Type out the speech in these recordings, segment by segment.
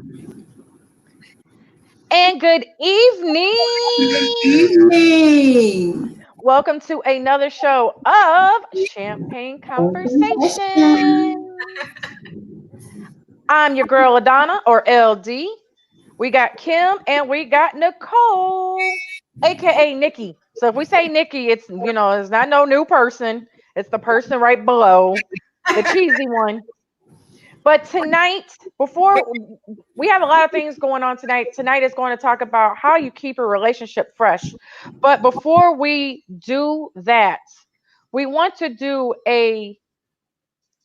And good evening. Evening. Welcome to another show of Champagne Conversation. I'm your girl LaDonna or LD. We got Kim and we got Nicole, aka Nikki. So if we say Nikki, it's not no new person. It's the person right below, the cheesy one. But tonight, before we have a lot of things going on tonight is going to talk about how you keep a relationship fresh. But before we do that, we want to do a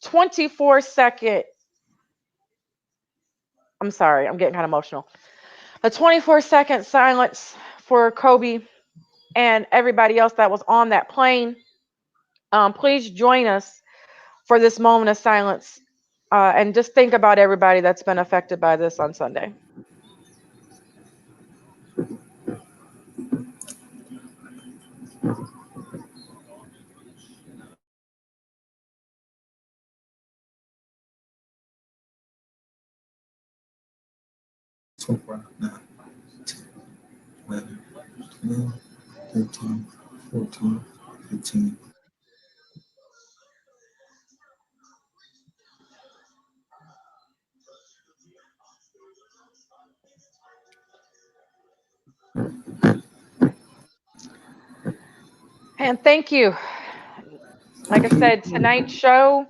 24-second. I'm sorry, I'm getting kind of emotional. A 24-second silence for Kobe and everybody else that was on that plane. Please join us for this moment of silence and just think about everybody that's been affected by this on Sunday. And thank you. Like I said, tonight's show,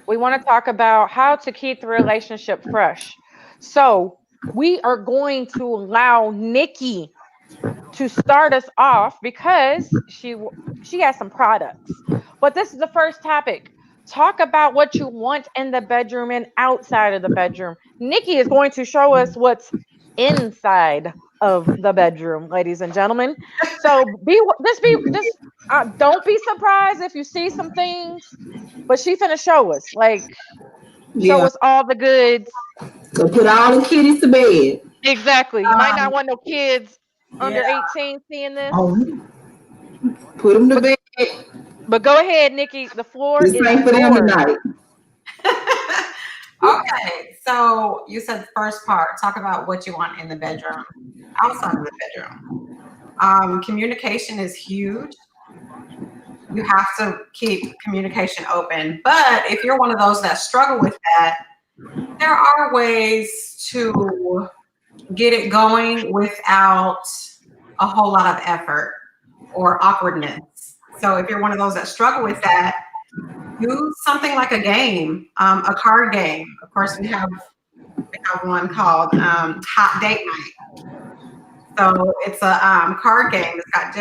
we want to talk about how to keep the relationship fresh. So, we are going to allow Nikki to start us off because she has some products. But this is the first topic. Talk about what you want in the bedroom and outside of the bedroom. Nikki is going to show us what's inside of the bedroom, ladies and gentlemen. So don't be surprised if you see some things, but she finna show us, show Yeah. us all the goods. So put all the kitties to bed. Exactly. You might not want no kids Yeah. under 18 seeing this. Oh, put them to But bed. But go ahead, Nikki. The floor This is ain't for them yours. tonight. Okay, so you said the first part, talk about what you want in the bedroom, outside of the bedroom. Communication is huge. You have to keep communication open. But if you're one of those that struggle with that, there are ways to get it going without a whole lot of effort or awkwardness. So if you're one of those that struggle with that, use something like a game, a card game. Of course, we have one called Hot Date Night. So it's a card game. It's got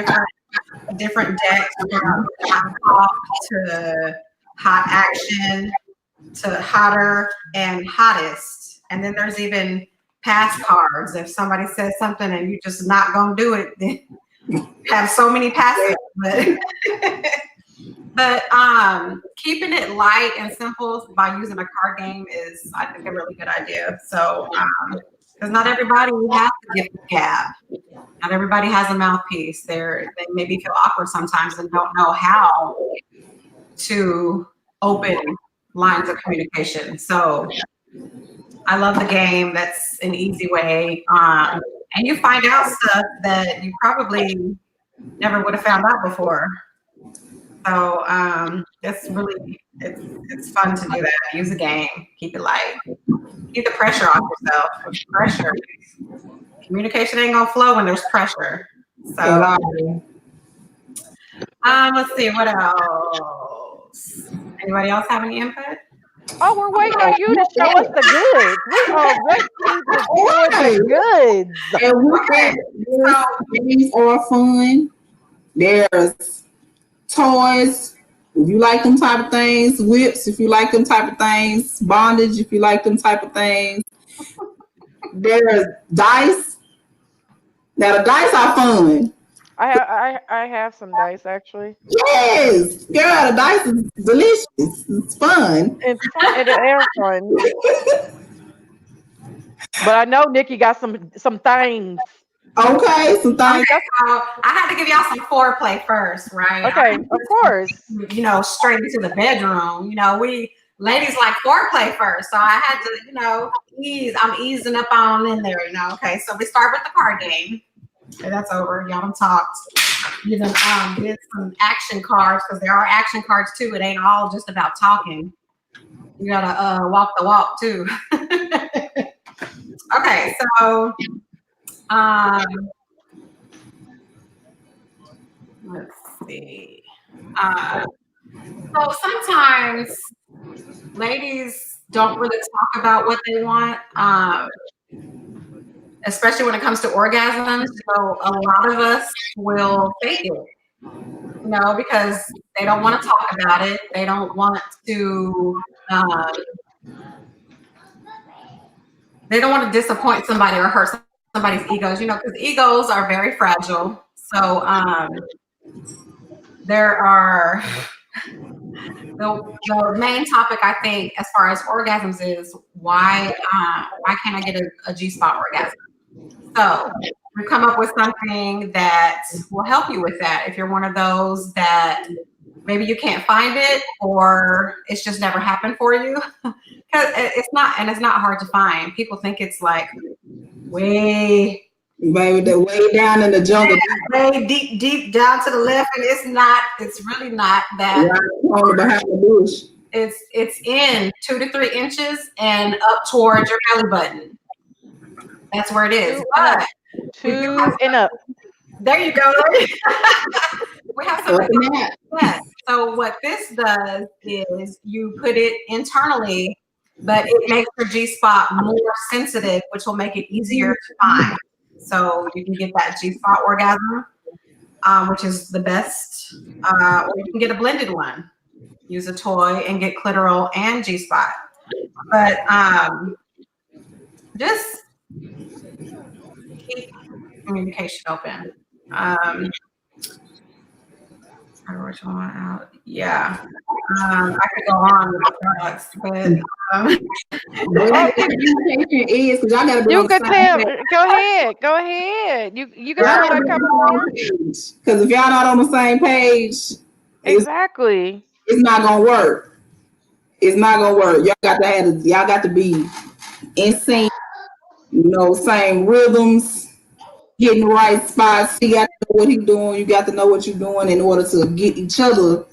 different decks. You got hot talk to hot action to hotter and hottest. And then there's even pass cards. If somebody says something and you're just not gonna do it, then you have so many passes. But keeping it light and simple by using a card game is, I think, a really good idea. So, because not everybody has to give the gab. Not everybody has a mouthpiece. They maybe feel awkward sometimes and don't know how to open lines of communication. So, I love the game. That's an easy way. And you find out stuff that you probably never would have found out before. So it's fun to do that. Use a game, keep it light, keep the pressure off yourself. With pressure, communication ain't gonna flow when there's pressure. So let's see what else. Anybody else have any input? Oh, we're waiting on you to show us the goods. We are waiting for the goods. And with that, games are fun. There's toys. If you like them type of things, whips. If you like them type of things, bondage. If you like them type of things, there's dice. Now the dice are fun. I have some dice actually. Yes, girl, the dice is delicious. It's fun. It's fun. It is fun. But I know Nikki got some things. Okay, some things. Okay, so I had to give y'all some foreplay first, right? Okay, of course. Straight into the bedroom. We ladies like foreplay first. So I had to, I'm easing up on in there, Okay, so we start with the card game. Okay, that's over. Y'all done talked. You done did some action cards, because there are action cards too. It ain't all just about talking. You gotta walk the walk too. Okay, so let's see. So sometimes ladies don't really talk about what they want, especially when it comes to orgasms. So a lot of us will fake it, because they don't want to talk about it. They don't want to. They don't want to disappoint somebody or hurt somebody's egos, because egos are very fragile. So there are the main topic, I think, as far as orgasms is why can't I get a G-spot orgasm? So we come up with something that will help you with that. If you're one of those that maybe you can't find it, or it's just never happened for you, because it's not hard to find. People think it's like way down in the jungle, way deep down to the left, and it's not. It's really not that. Right behind the bush. It's in 2 to 3 inches and up towards your belly button. That's where it is. But 2 and up. There you go. We have something. Yes. So what this does is you put it internally, but it makes your G-spot more sensitive, which will make it easier to find. So you can get that G-spot orgasm, which is the best, or you can get a blended one. Use a toy and get clitoral and G-spot. But just keep communication open. Which one out? Yeah. I could go on with the products, but communication is, because y'all gotta be you on the could same tell. page. Go ahead. You can tell that couple. Because if y'all not on the same page, Exactly. it's not gonna work. It's not gonna work. Y'all got to be in sync, same rhythms, getting the right spots. He got to know what he's doing. You got to know what you're doing in order to get each other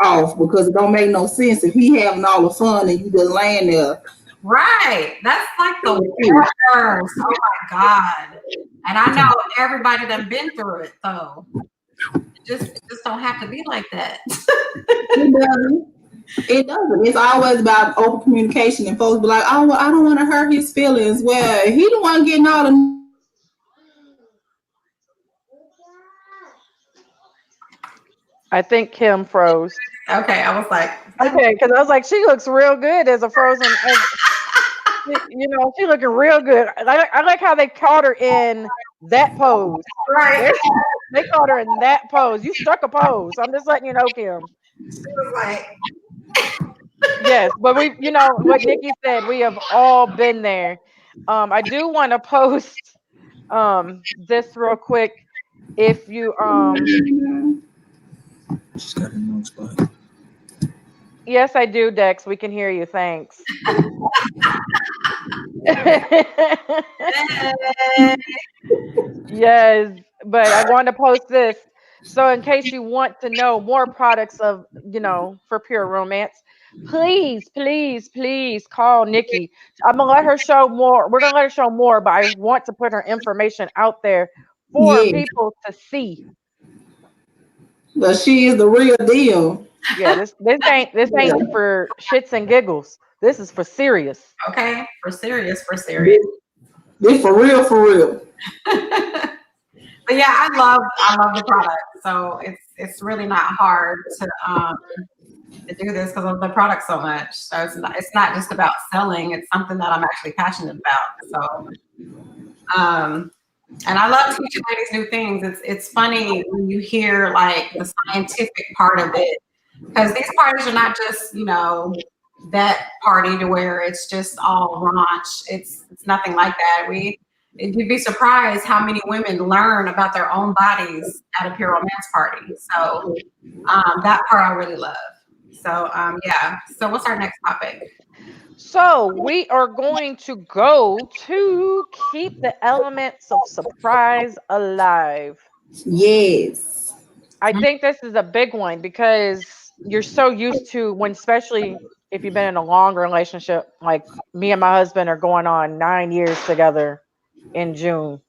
off, because it don't make no sense if he having all the fun and you just laying there. Right. That's like the worst. Oh my God. And I know everybody done been through it, though. It just don't have to be like that. It doesn't. It's always about open communication, and folks be like, "Oh, well, I don't want to hurt his feelings." Well, he the one getting all the. I think Kim froze. Okay, I was like, okay, because I was like, she looks real good as a frozen. She looking real good. I like how they caught her in that pose. Right. They caught her in that pose. You struck a pose. I'm just letting you know, Kim. She was like, yes, but we, what Nikki said, we have all been there. I do want to post this real quick. If you She's got a new spot. yes, I do, Dex. We can hear you. Thanks. yes, but I want to post this. So in case you want to know more products of, for pure romance, please call Nikki. I'm gonna let her show more. We're gonna let her show more, but I want to put her information out there for people to see. But she is the real deal. Yeah, this ain't for shits and giggles. This is for serious. Okay, for serious. This for real. But yeah, I love the product. So it's really not hard to do this because of the product so much. So it's not just about selling. It's something that I'm actually passionate about. So and I love teaching ladies new things. It's funny when you hear like the scientific part of it, because these parties are not just that party to where it's just all raunch. It's nothing like that. You'd be surprised how many women learn about their own bodies at a pure romance party. So that part I really love. So yeah. So what's our next topic? So we are going to go to keep the elements of surprise alive. Yes. I think this is a big one because you're so used to when, especially if you've been in a longer relationship, like me and my husband are going on 9 years together in June.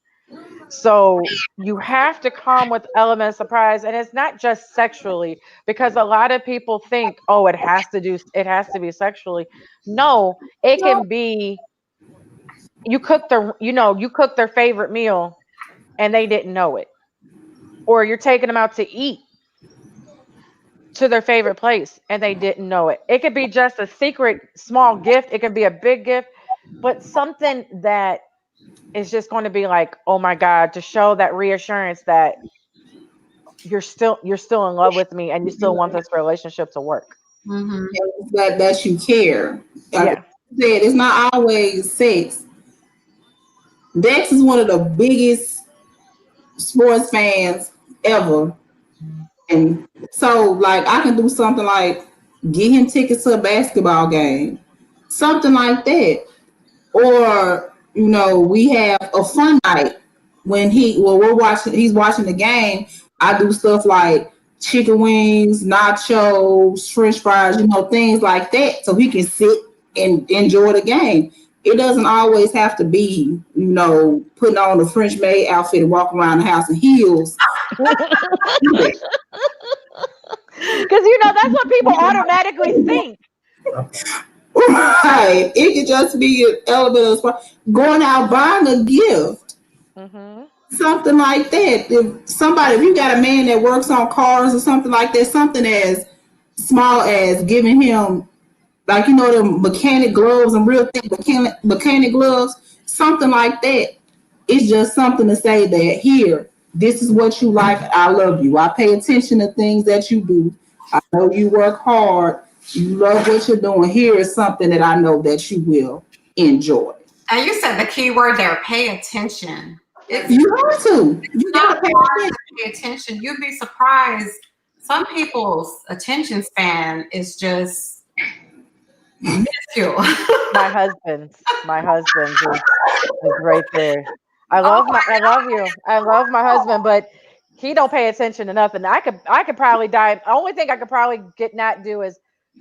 So you have to come with element of surprise, and it's not just sexually because a lot of people think, oh, it has to be sexually. No, it can be you cook their favorite meal and they didn't know it, or you're taking them out to eat to their favorite place and they didn't know it. It could be just a secret small gift, it can be a big gift, but something that is just going to be like, oh my God, to show that reassurance that you're still in love with me and you still want this relationship to work. Mm-hmm. That you care. Like I Yeah. said, it's not always sex. Dex is one of the biggest sports fans ever. And so like I can do something like get him tickets to a basketball game. Something like that. Or, we have a fun night when he's watching the game. I do stuff like chicken wings, nachos, french fries, things like that. So he can sit and enjoy the game. It doesn't always have to be, putting on a French maid outfit and walk around the house in heels. Because that's what people automatically think. Right. It could just be an element of going out buying a gift. Hmm. Something like that. If you got a man that works on cars or something like that, something as small as giving him, like, the mechanic gloves and real thick mechanic gloves, something like that. It's just something to say that here, this is what you like. I love you. I pay attention to things that you do. I know you work hard. You love what you're doing. Here is something that I know that you will enjoy. And you said the key word there, pay attention. It's You have to. You not gotta pay hard attention. to pay attention. You'd be surprised. Some people's attention span is just minuscule. My husband's is right there. I love my husband, but he don't pay attention to nothing. I could probably die. The only thing I could probably get not do is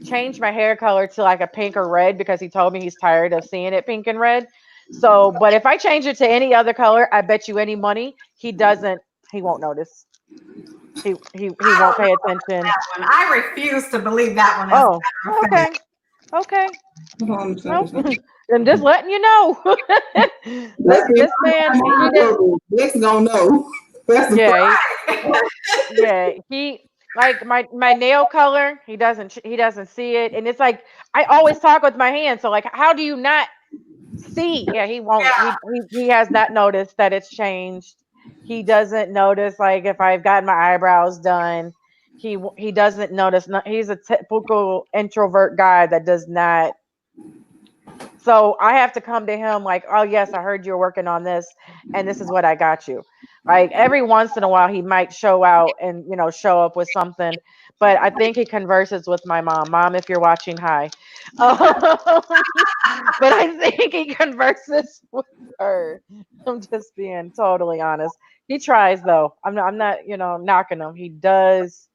change my hair color to like a pink or red because he told me he's tired of seeing it pink and red. So, but if I change it to any other color, I bet you any money he won't notice. He I won't don't know pay about attention. that one. I refuse to believe that one as a Oh, matter of okay. fact. Okay. Hold on a Nope. second. I'm just letting you know. this That's it. this man he did Next gonna know. That's the yeah, Right. yeah, he like my nail color, he doesn't see it, and it's like I always talk with my hands, so like how do you not see? Yeah, he won't. Yeah. He has not noticed that it's changed. He doesn't notice like if I've gotten my eyebrows done. He doesn't notice. He's a typical introvert guy that does not. So I have to come to him like, oh yes, I heard you're working on this, and this is what I got you. Like every once in a while, he might show out and show up with something, but I think he converses with my mom. Mom, if you're watching, hi. But I think he converses with her. I'm just being totally honest. He tries though. I'm not knocking him. He does.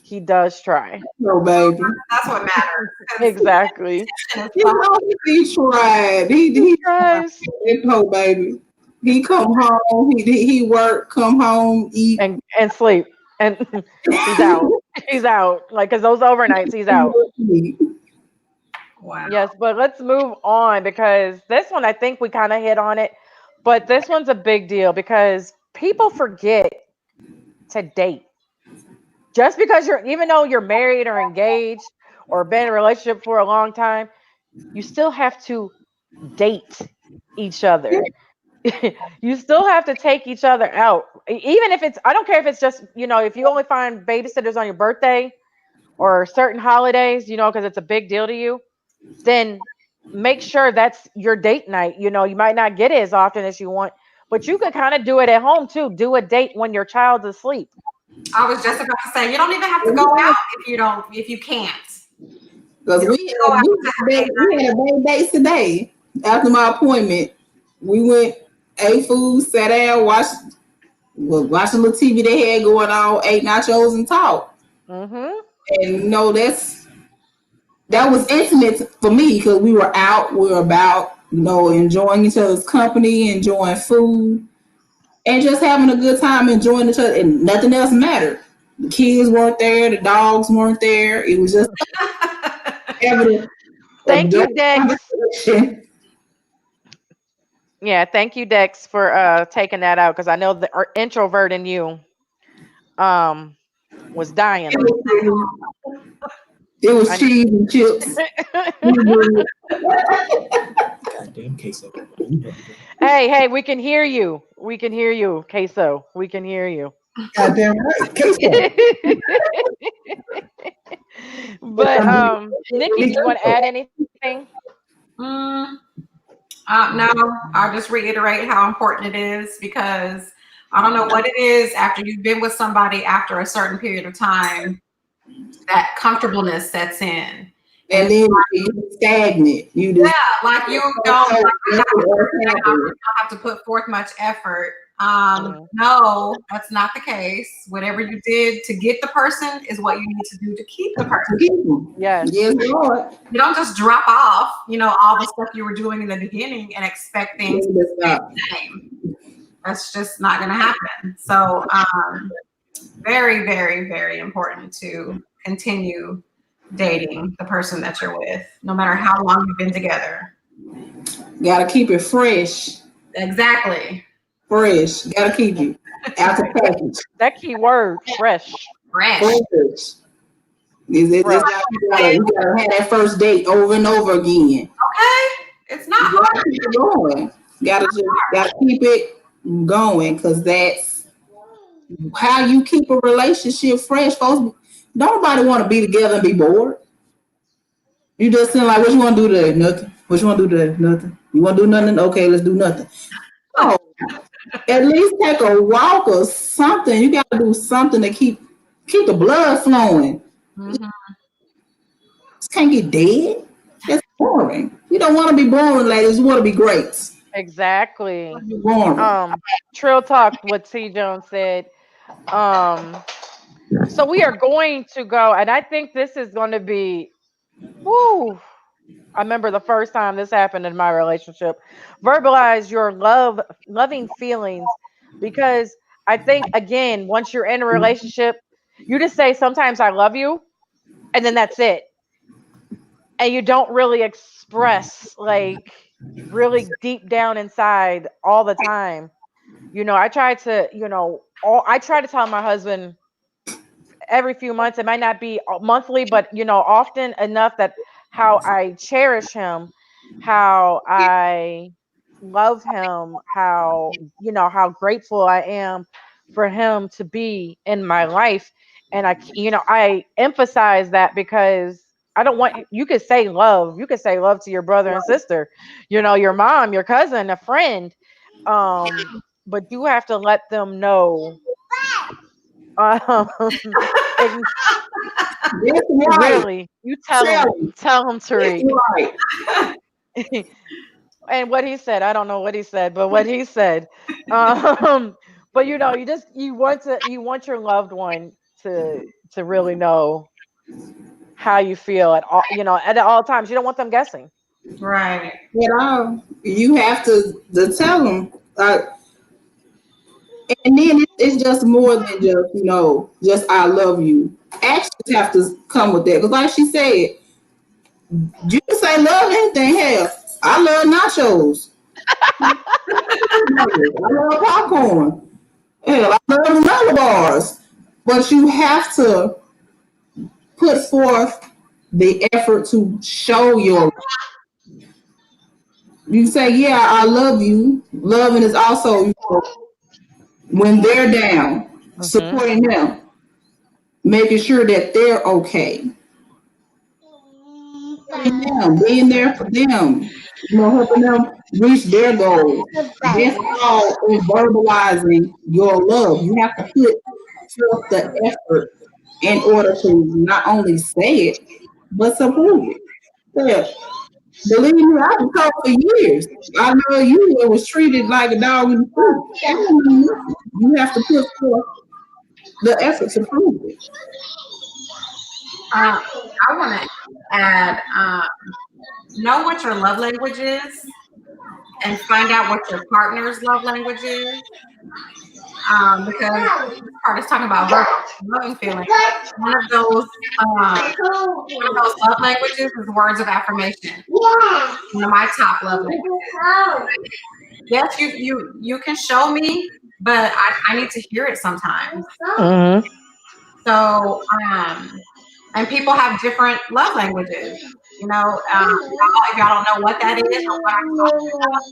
He does try. no baby. That's what matters. 'Cause Exactly. attention is You so- know he tried. He He tried. tries. Oh baby. He come home. He work. Come home. Eat. And sleep and he's out. He's out like because those overnights he's out. Wow. Yes, but let's move on because this one I think we kind of hit on it, but this one's a big deal because people forget to date. Just because even though you're married or engaged or been in a relationship for a long time, you still have to date each other. You still have to take each other out. Even if I don't care if it's just, if you only find babysitters on your birthday or certain holidays, because it's a big deal to you, then make sure that's your date night. You might not get it as often as you want, but you can kind of do it at home too. Do a date when your child's asleep. I was just about to say, you don't even have to go out if you can't. Because we had a bad dates today. After my appointment, we went, ate food, sat down, watched a little TV they had going on, ate nachos and talked. Mm-hmm. And that was intimate for me because we were out, we were about, enjoying each other's company, enjoying food, and just having a good time, enjoying each other, and nothing else mattered. The kids weren't there, the dogs weren't there. It was just evidence of Thank you, joy Dex. conversation. Yeah, thank you, Dex, for taking that out because I know the introvert in you was dying. It was I, cheese and chips. Goddamn queso. hey, we can hear you. We can hear you, Queso. We can hear you. Goddamn right. Queso. But Nikki, do you want to add anything? Mm, no, I'll just reiterate how important it is because I don't know what it is after you've been with somebody after a certain period of time, that comfortableness sets in. And then you stagnant. You just Like you don't have to put forth much effort. No, that's not the case. Whatever you did to get the person is what you need to do to keep the person. Yes. Yes, Lord. You don't just drop off, all the stuff you were doing in the beginning and expect things to be the same. That's just not going to happen. So, very, very, very important to continue dating the person that you're with, no matter how long you've been together. Gotta keep it fresh. Exactly. Fresh. Gotta keep it out the package. That key word, fresh. Fresh. You gotta have that first date over and over again. Okay. It's not hard. Keep it going. Gotta keep it going because that's how you keep a relationship fresh. Folks, nobody want to be together and be bored. You just saying like, what you want to do today? Nothing. What you want to do today? Nothing. You want to do nothing? Okay, let's do nothing. Oh, at least take a walk or something. You got to do something to keep the blood flowing. Mm-hmm. Just can't get dead. That's boring. You don't want to be boring, ladies. You want to be great. Exactly. Boring. Trill talk what T Jones said. So we are going to go, and I think this is going to be, whoo. I remember the first time this happened in my relationship. Verbalize your loving feelings, because I think again, once you're in a relationship, you just say sometimes I love you, and then that's it. And you don't really express like really deep down inside all the time. I try to, I try to tell my husband every few months. It might not be monthly, but often enough that how I cherish him, how I love him, how grateful I am for him to be in my life. And I emphasize that because I don't want you could say love. You could say love to your brother and sister, your mom, your cousin, a friend. But you have to let them know. Really, you tell him Tariq. Right. And what he said, I don't know what he said, but what he said. But you want your loved one to really know how you feel at all times. You don't want them guessing. Right. You have to tell them. And then it's just more than just I love you. Actions have to come with that. Because like she said, you can say love anything. Hell, I love nachos. I love popcorn. Hell, I love granola bars. But you have to put forth the effort to show your. You say, yeah, I love you. Loving is also when they're down, supporting them, making sure that they're okay. Being there for them, helping them reach their goals. That's all in verbalizing your love. You have to put felt the effort in order to not only say it, but support it. Yeah. Believe me, I've been taught for years. I know you it was treated like a dog in the food. That don't mean nothing. You have to put forth the effort to prove it. I want to add, know what your love language is and find out what your partner's love language is. Because this part is talking about verbal loving feelings. One of those, love languages is words of affirmation. One of my top love languages. Yes, you can show me, but I need to hear it sometimes. Mm-hmm. So, and people have different love languages. You know, if y'all don't know what that is or what I'm talking about,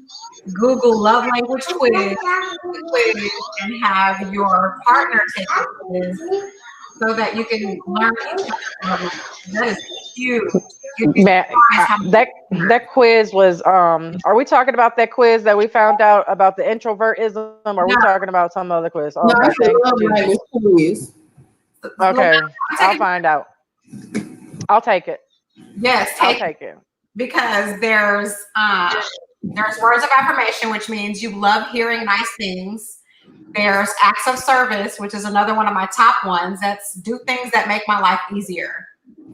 Google love language quiz and have your partner take the quiz so that you can learn each other's love language. That is huge. You'd be Man, surprised how much that quiz was are we talking about that quiz that we found out about the introvertism, or are we no, talking about some other quiz? No, Okay, it's a thank love you. language quiz. Okay, I'll take it. find out. I'll take it. Yes, I'll take take it. because there's words of affirmation, which means you love hearing nice things. There's acts of service, which is another one of my top ones. That's do things that make my life easier.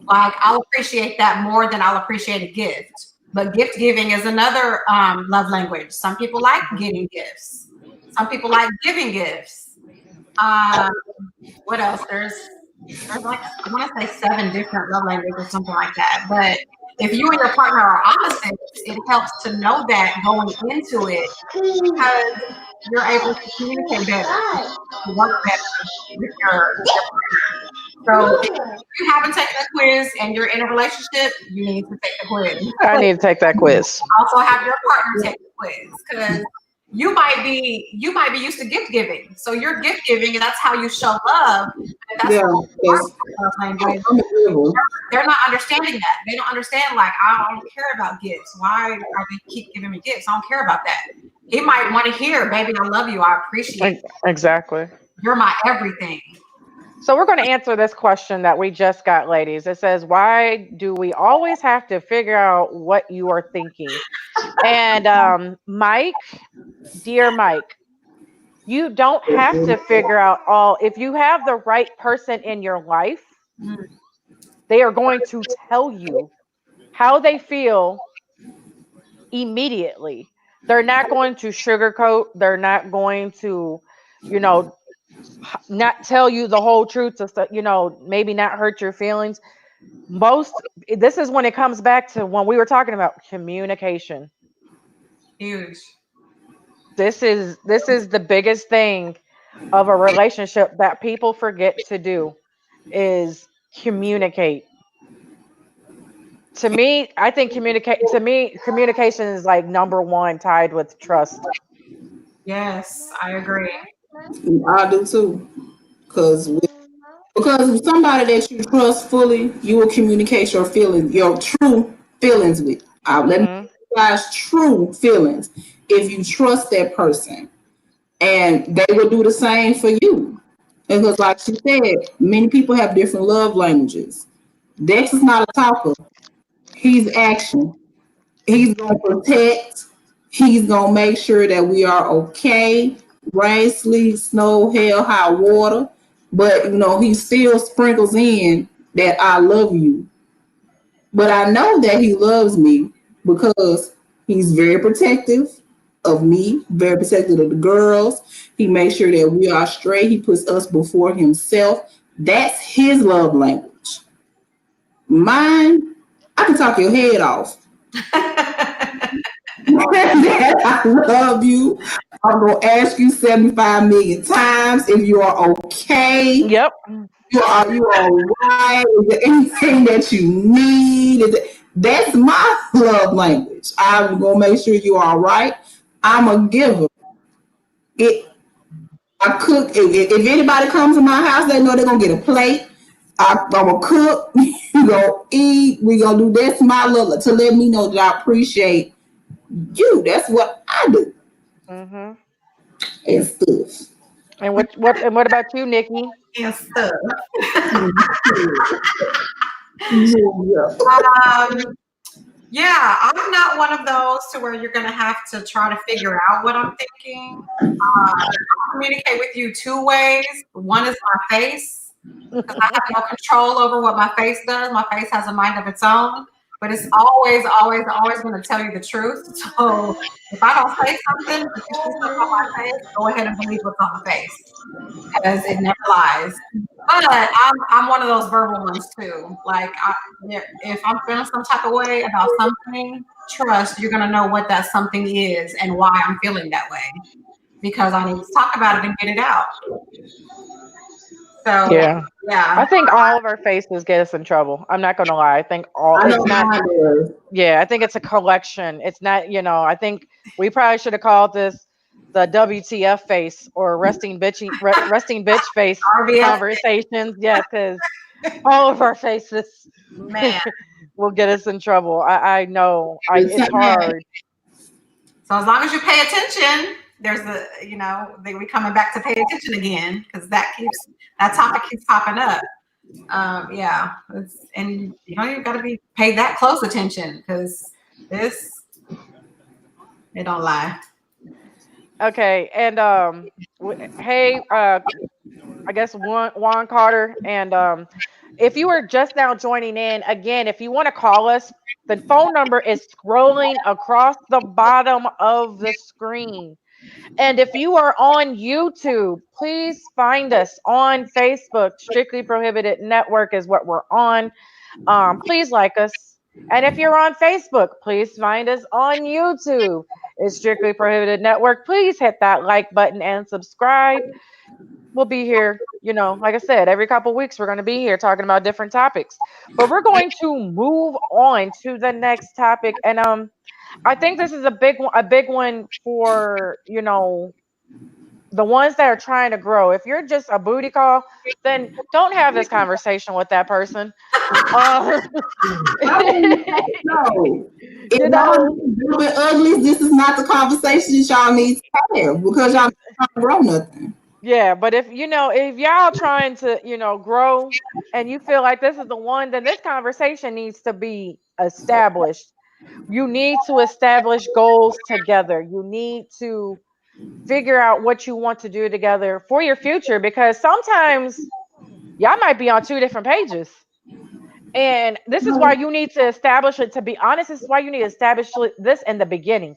Like I'll appreciate that more than I'll appreciate a gift. But gift giving is another love language. Some people like getting gifts. Some people like giving gifts. What else? There's like I want to say 7 different love languages or something like that. But if you and your partner are opposites, it helps to know that going into it because you're able to communicate better, to work better with your partner. So if you haven't taken the quiz and you're in a relationship, you need to take the quiz. I need to take that quiz. Also have your partner take the quiz because you might be used to gift giving. So you're gift giving and that's how you show love. And that's Yeah, love yes. language. I'm agreeable. They're not understanding that. They don't understand like I don't care about gifts. Why are they keep giving me gifts? I don't care about that. He might want to hear, baby, I love you. I appreciate you. Exactly. You're my everything. So we're going to answer this question that we just got, ladies. It says, why do we always have to figure out what you are thinking? And Mike, dear Mike, you don't have to figure out all. If you have the right person in your life, they are going to tell you how they feel immediately. They're not going to sugarcoat. They're not going to, you know, not tell you the whole truth to, maybe not hurt your feelings. This is when it comes back to when we were talking about communication. Huge. This is the biggest thing of a relationship that people forget to do is communicate. To me, I think communication is like number one, tied with trust. Yes, I agree. I do too. Because with somebody that you trust fully, you will communicate your feelings, your true feelings with. Let me Hmm. emphasize true feelings. If you trust that person, and they will do the same for you. Because, like she said, many people have different love languages. Dex is not a talker. He's action. He's gonna protect. He's gonna make sure that we are okay. Rain, sleet, snow, hell, high water. But he still sprinkles in that I love you. But I know that he loves me because he's very protective of me, very protective of the girls. He makes sure that we are straight. He puts us before himself. That's his love language. Mine, I can talk your head off. I love you. I'm gonna ask you 75 million times if you are okay. Yep. You all right? Is there anything that you need? That's my love language. I'm gonna make sure you are all right. I'm a giver. It I cook. If anybody comes to my house, they know they're gonna get a plate. I'm gonna cook. You gonna eat. We gonna do. That's my love to let me know that I appreciate you. That's what I do Hmm. and stuff. And what about you, Nikki? and stuff. Yeah. Um, yeah, I'm not one of those to where you're gonna have to try to figure out what I'm thinking. I communicate with you two ways. One is my face, because I have no control over what my face does. My face has a mind of its own, but it's always, always, always going to tell you the truth. So if I don't say something, but you see something on my face, go ahead and believe what's on the face because it never lies. But I'm one of those verbal ones too. Like if I'm feeling some type of way about something, trust you're going to know what that something is and why I'm feeling that way because I need to talk about it and get it out. So Yeah. I yeah, think all of our faces get us in trouble. I'm not gonna lie. I think all I know it's not mine does. yeah, I think it's a collection. It's not, I think we probably should have called this the WTF face or resting bitch face RBF, conversations. Yes, because all of our faces man. will get us in trouble. I know. The It's time, hard. So as long as you pay attention, there's we coming back to pay attention again because that topic keeps popping up. Yeah, and you don't even got to be paid that close attention because this it don't lie. Okay, and hey, I guess Juan Carter, and if you are just now joining in, again, if you want to call us, the phone number is scrolling across the bottom of the screen. And if you are on YouTube, please find us on Facebook. Strictly Prohibited Network is what we're on. Please like us. And if you're on Facebook, please find us on YouTube. It's Strictly Prohibited Network. Please hit that like button and subscribe. We'll be here, like I said, every couple weeks we're going to be here talking about different topics. But we're going to move on to the next topic. And I think this is a big one for, the ones that are trying to grow. If you're just a booty call, then don't have this conversation with that person. Uh, I mean, no. If you y'all know, doing ugly, this is not the conversation that y'all need to have because y'all not trying to grow nothing. yeah, but if y'all trying to, grow and you feel like this is the one, then this conversation needs to be established. You need to establish goals together. You need to figure out what you want to do together for your future because sometimes y'all might be on two different pages. And this is why you need to establish it. To be honest, this is why you need to establish this in the beginning.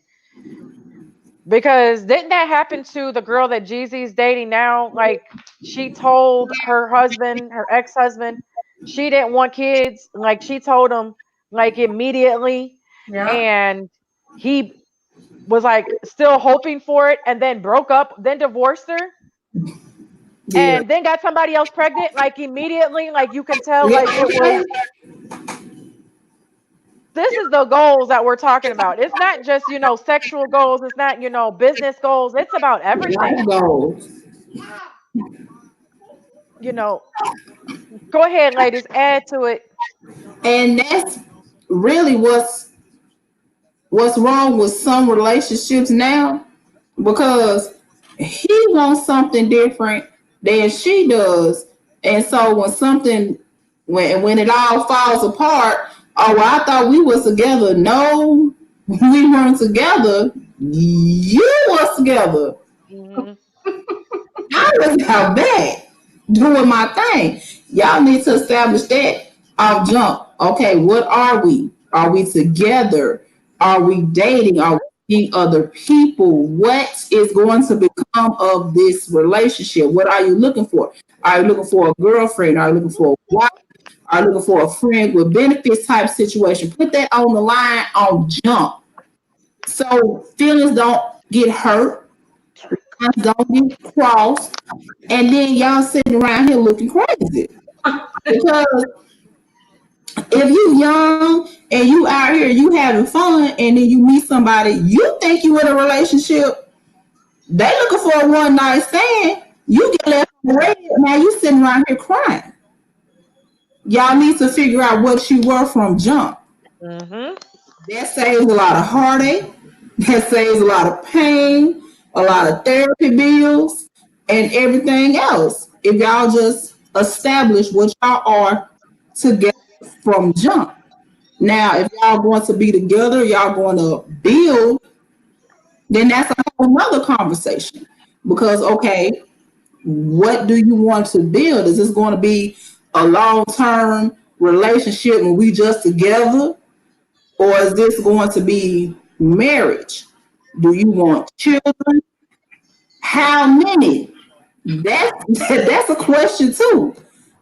Because didn't that happen to the girl that Jeezy's dating now? Like she told her husband, her ex-husband, she didn't want kids. Like she told him like immediately. Yeah. And he was like still hoping for it and then broke up, then divorced her, Yeah. and then got somebody else pregnant, like immediately. Like you can tell, Yeah, like it was. okay. This is the goals that we're talking about. It's not just, sexual goals. It's not, business goals. It's about Life everything. goals. You know, go ahead, ladies, add to it. And that's really what's wrong with some relationships now because he wants something different than she does. And so when it all falls apart, oh well, I thought we was together. No, we weren't together. You was together. Hmm. I was out back doing my thing. Y'all need to establish that off jump. Okay, what are we? Are we together? Are we dating? Are we seeing other people? What is going to become of this relationship? What are you looking for? Are you looking for a girlfriend? Are you looking for a wife? Are you looking for a friend with benefits type situation? Put that on the line on jump. So feelings don't get hurt, don't get crossed, and then y'all sitting around here looking crazy. Because if you young and you out here, you having fun, and then you meet somebody, you think you in a relationship, they looking for a one night stand, you get left on red, now you sitting around here crying. Y'all need to figure out what you were from jump. Hmm. That saves a lot of heartache. That saves a lot of pain, a lot of therapy bills, and everything else. If y'all just establish what y'all are together from jump. Now, if y'all going to be together, y'all going to build, then that's a whole nother conversation. Because okay, what do you want to build? Is this going to be a long-term relationship when we just together? Or is this going to be marriage? Do you want children? How many? That's a question too.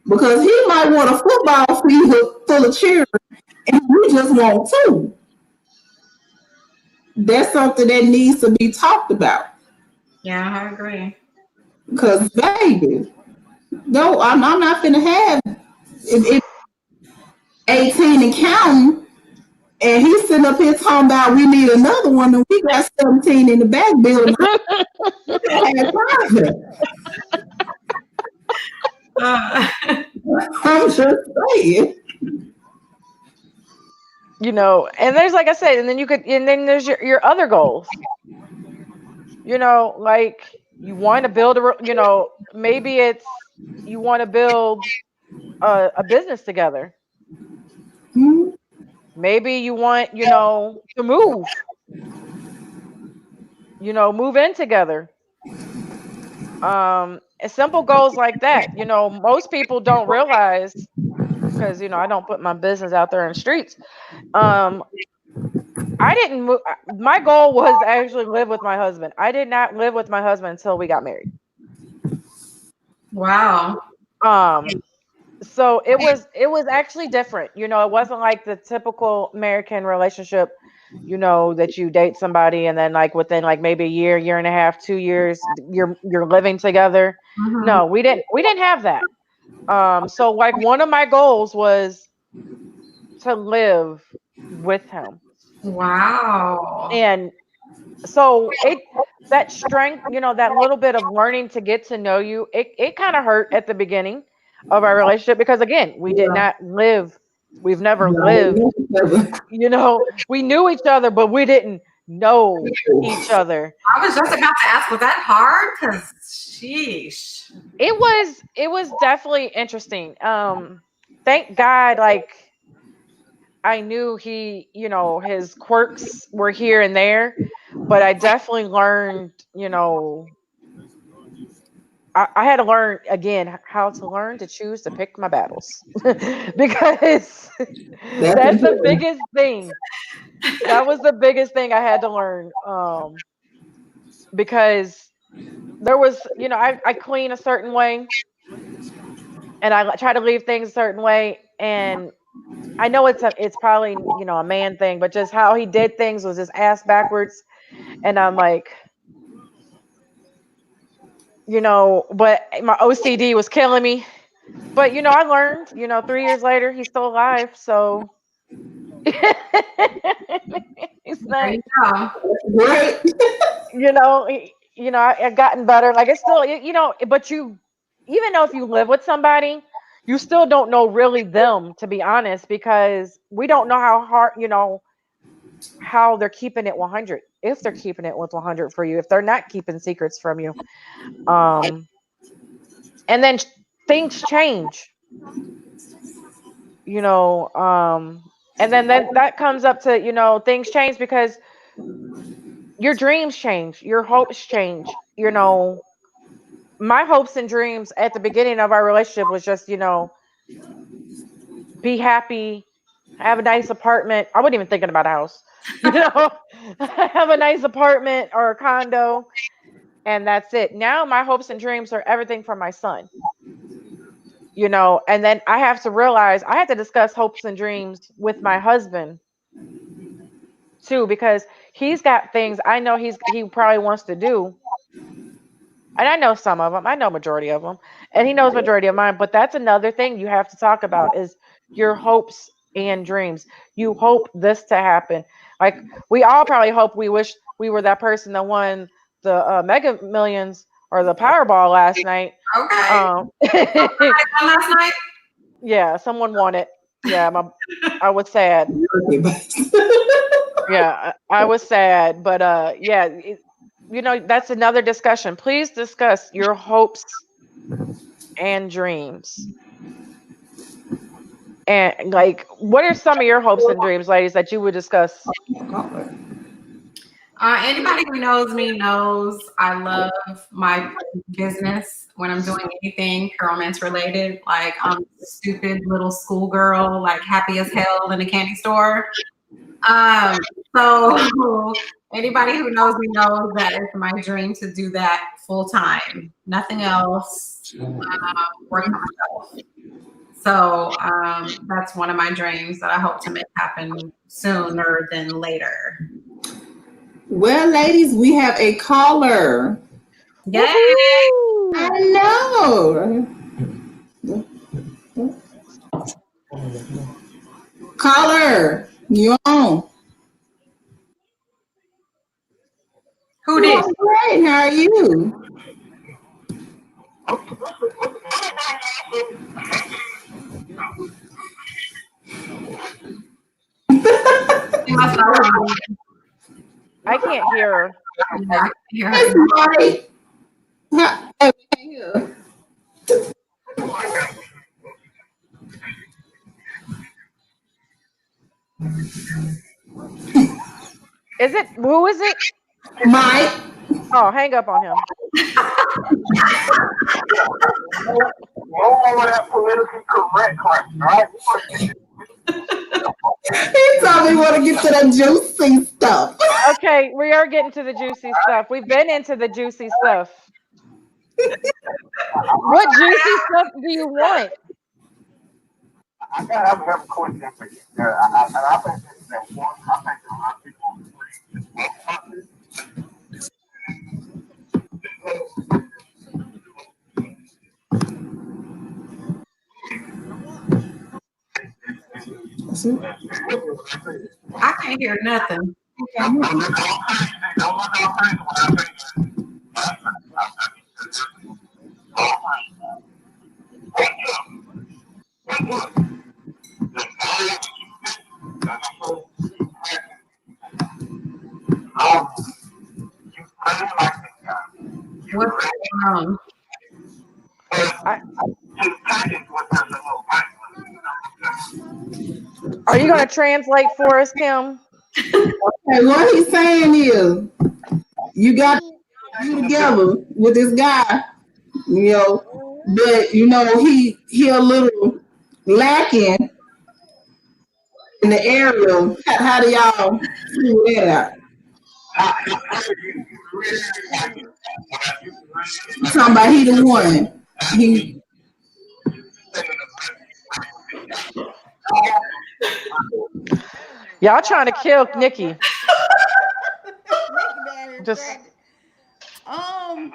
Because he might want a football field full of children and we just want two. That's something that needs to be talked about. Yeah, I agree. Because baby, no, I'm not gonna have if 18 and counting, and he's sitting up here talking about we need another one, and we got 17 in the back building. I'm just saying. You know, and there's like I said, and then you could, and then there's your other goals. You know, like you want to build you know, maybe it's you want to build a business together. Hmm. Maybe you want, you know, to move, you know, move in together. Simple goals like that. You know, most people don't realize because you know I don't put my business out there in the streets. Um, I didn't move. My goal was to actually live with my husband. I did not live with my husband until we got married. Wow. Um, so it was actually different. You know, it wasn't like the typical American relationship. You know that you date somebody and then like within like maybe a year, year and a half, 2 years, you're living together. Mhm. No, we didn't have that. So like one of my goals was to live with him. Wow. And so that strength, you know, that little bit of learning to get to know you, it kind of hurt at the beginning of our relationship because again, we did Yeah. not live, we've never lived, Yeah. you know, we knew each other, but we didn't know each other. I was just about to ask, was that hard? Because, sheesh. It was definitely interesting. Thank God, like I knew he, you know, his quirks were here and there, but I definitely learned, you know, I had to learn again how to learn to choose to pick my battles because That's that's the important. biggest thing. That was the biggest thing I had to learn. Because there was, you know, I clean a certain way and I try to leave things a certain way. And I know it's probably, you know, a man thing, but just how he did things was just ass backwards. And I'm like, you know, but my OCD was killing me. But you know, I learned, you know, 3 years later, he's still alive. So it's There not, you go. Right? you know, you know, I've gotten better. Like it's still, you know, but you, even though if you live with somebody, you still don't know really them, to be honest, because we don't know how hard, you know, how they're keeping it 100. If they're keeping it with 100 for you, if they're not keeping secrets from you, um, and then things change, you know, and then that comes up to, you know, things change because your dreams change, your hopes change, you know. My hopes and dreams at the beginning of our relationship was just, you know, be happy, have a nice apartment. I wasn't even thinking about a house, you know, have a nice apartment or a condo, and that's it. Now my hopes and dreams are everything for my son, you know, and then I have to realize I have to discuss hopes and dreams with my husband too because he's got things I know he probably wants to do, and I know some of them. I know majority of them, and he knows majority of mine. But that's another thing you have to talk about is your hopes and dreams. You hope this to happen. Like we all probably hope we wish we were that person that won the Mega Millions or the Powerball last night. Okay. Um, Last night? yeah, someone won it. Yeah, I was sad. Okay, but Yeah, I was sad, but yeah, that's another discussion. Please discuss your hopes and dreams. And like, what are some of your hopes and dreams, ladies, that you would discuss? Anybody who knows me knows I love my business when I'm doing anything romance related. Like I'm a stupid little schoolgirl, like happy as hell in a candy store. So anybody who knows me knows that it's my dream to do that full time, nothing else. Work for myself. So that's one of my dreams that I hope to make happen sooner than later. Well, ladies, we have a caller. Yay! I know. Caller, you on? Who did? Great. How are you? I can't hear her. Yeah, I can hear her. It's Mike. I can't hear. Who is it? Mike. Oh, hang up on him. All that politically correct crap, right? He told me want to get to the juicy stuff. Okay, we are getting to the juicy stuff. We've been into the juicy stuff. What juicy stuff do you want? I gotta have a question for you. I think that one. I think that a lot of people agree. I can't hear nothing. What's going on? Are you going to translate for us, Kim? Okay, what he's saying is, you got you together with this guy, but he a little lacking in the area. How do y'all figure that out? Talking about he the one. He Y'all trying to kill Nikki. Just Don't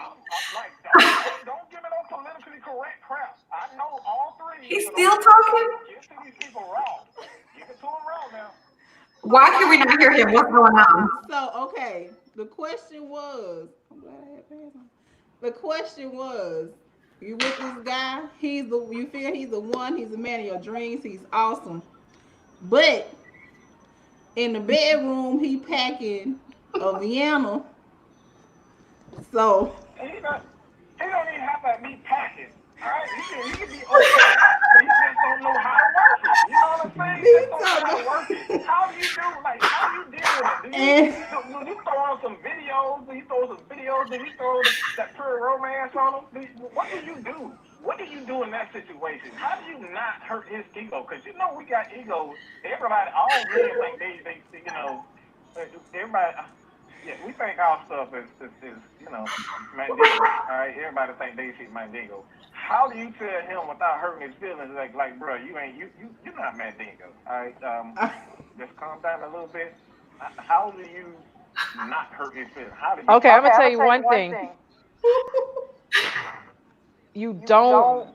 give me no politically correct crap. I know all three. He's still talking? Give to these people raw. Give it to them raw now. Why can we not hear him? What's going on? So okay, the question was, you with this guy? You feel he's the one? He's the man of your dreams. He's awesome, but in the bedroom he packing a Vienna. So He don't even have to be packing. All right, he can be okay, but he just don't know how to work it. You know what I'm saying? He just don't know how to work it. How do you deal with it? Do you throw on some videos? Do you throw some videos? Do you throw that pure romance on him? What do you do? What do you do in that situation? How do you not hurt his ego? Because we got egos. Everybody, all men think they everybody. Yeah, we think our stuff is Mandingo. All right, everybody think they see Mandingo. How do you tell him without hurting his feelings? Like, bro, you're not Mandingo. All right, just calm down a little bit. How do you not hurt his feelings? How do you? okay. I'm gonna tell you one thing. You don't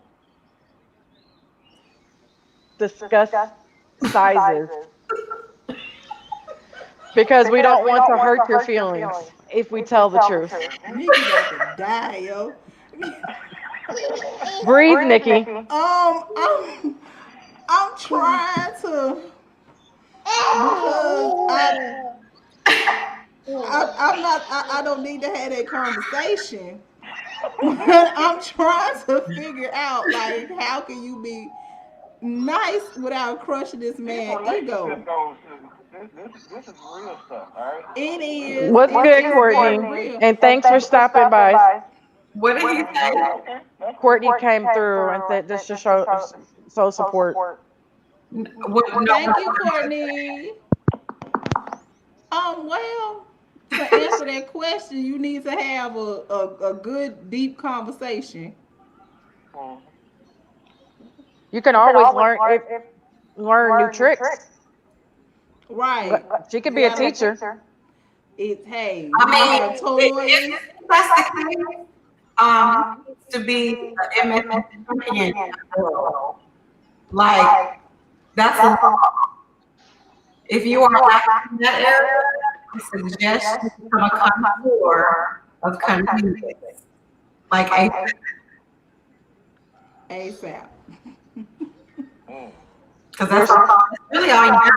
discuss sizes because we don't want to hurt your feelings if we tell the truth. Nikki got to die, yo. Breathe, Nikki. I'm trying to because I'm not. I don't need to have that conversation. But I'm trying to figure out, like, how can you be nice without crushing this These man's relationship ego? goals, this is real stuff, all right? It is. What's It good, is very Courtney? real. And thanks for stopping by. What did he say? Okay, that's cool. Courtney came through and said this should show support. What, no, Thank you, Courtney. Well, to answer that question, you need to have a good, deep conversation. Mhm. You can always learn new tricks. Right. She could You be a gotta. teacher. It's hey, I you can mean, have toys. if that's the case, he needs to be an MFN champion. Like, that's a law. If you are lacking in that area, I suggest you become a connoisseur of country music. Like, ASAP. Mm. because that's really all you got.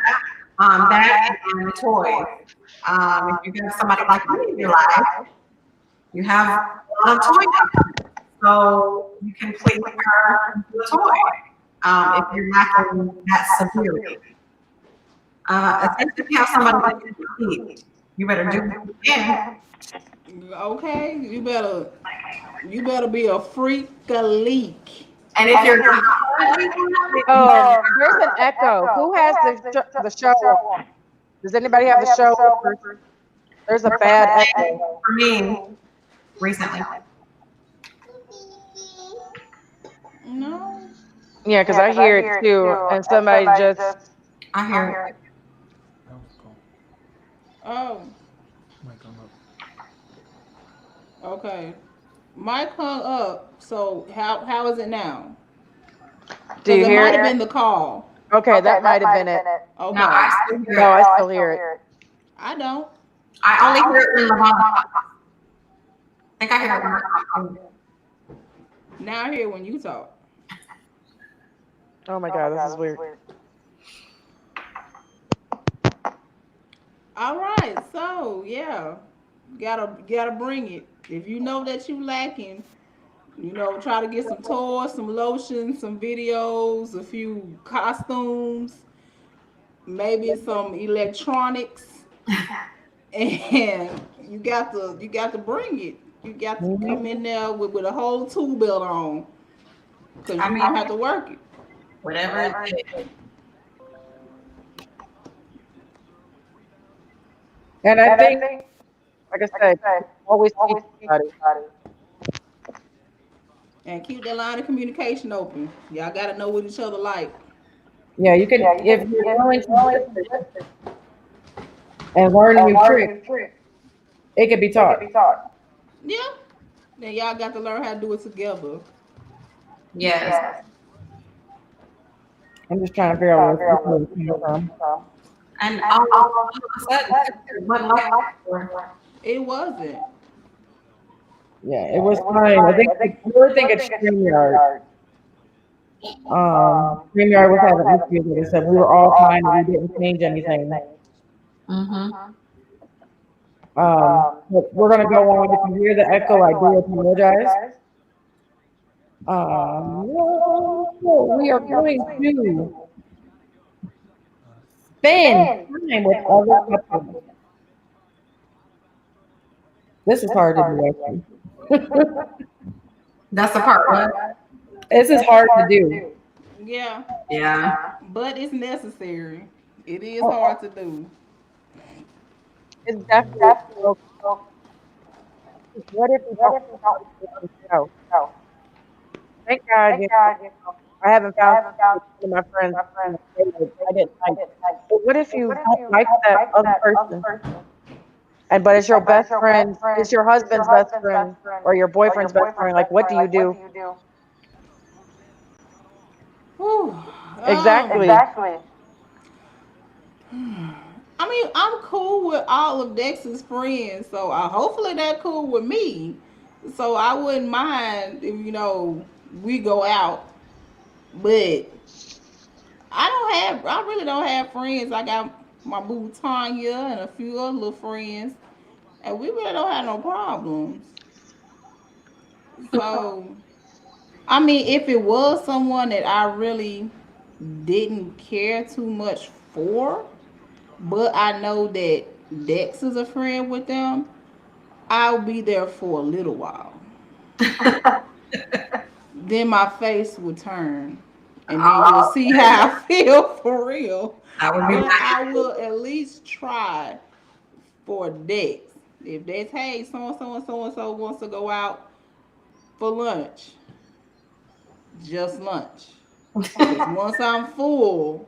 That and toys. If you have somebody like me in your life, you have a lot of toys. So you can please her with a toy. If you're lacking that severely. If you have somebody that you compete, you better do what you can. Okay, you better be a freak a leak. And if you're not There's an echo. Who has the show on? Does anybody have the show on? There's a bad echo. for me recently. No. Yeah, because I hear it too, and somebody just. I hear it. That was cool. Oh, Might come up. okay. Mike hung up. So how is it now? Do you Because it hear might have it? been the call. Okay, that might have been it. Okay. No, I still hear No, it. I still hear it. I don't. I only hear it when LaDonna talks. I think I hear it when I talk. Now I hear when you talk. Oh my God, this is weird. All right. So yeah, gotta bring it. If you know that you lacking, try to get some toys, some lotions, some videos, a few costumes, maybe some electronics, and you got to bring it. You got to come in there with a whole tool belt on, because I you're mean, gonna have to work it. whatever it takes. And I think, like I said, always teach somebody. And keep that line of communication open. Y'all gotta know what each other like. Yeah, you can if you're willing to listen and learn new tricks, it can be taught. Yeah. Then y'all got to learn how to do it together. Yes. I'm just trying to figure out where it's coming from. And all of a sudden, it wasn't like that before. It wasn't. Yeah, it was fine. I really think it's StreamYard. StreamYard was having issues with it, so we were all fine. We didn't change anything. Mm-hmm. But we're gonna go on. If you hear the echo, I do apologize. So we are going to spend time with other couples. This is hard to do, actually. That's the part. What? This is hard to do. Yeah. Yeah. But it's necessary. It is hard to do. It's definitely. What if we don't on the show? Thank God, I haven't found one of my friends. I didn't like. But what if you don't like that other person? But it's your best friend, it's your husband's best friend, or your boyfriend's best friend. Like, what do you do? Whew. Exactly. I mean, I'm cool with all of Dex's friends, so hopefully they're cool with me. So I wouldn't mind if we go out, but I really don't have friends. I got my boo Tanya and a few other little friends. and we really don't have no problems. So, I mean, if it was someone that I really didn't care too much for, but I know that Dex is a friend with them, I'll be there for a little while. Then my face will turn, and then you'll Oh, see how I feel for real. that would be But nice. I will at least try for Dex. If that's hey, so and so and so and so wants to go out for lunch, just lunch. Because once I'm full,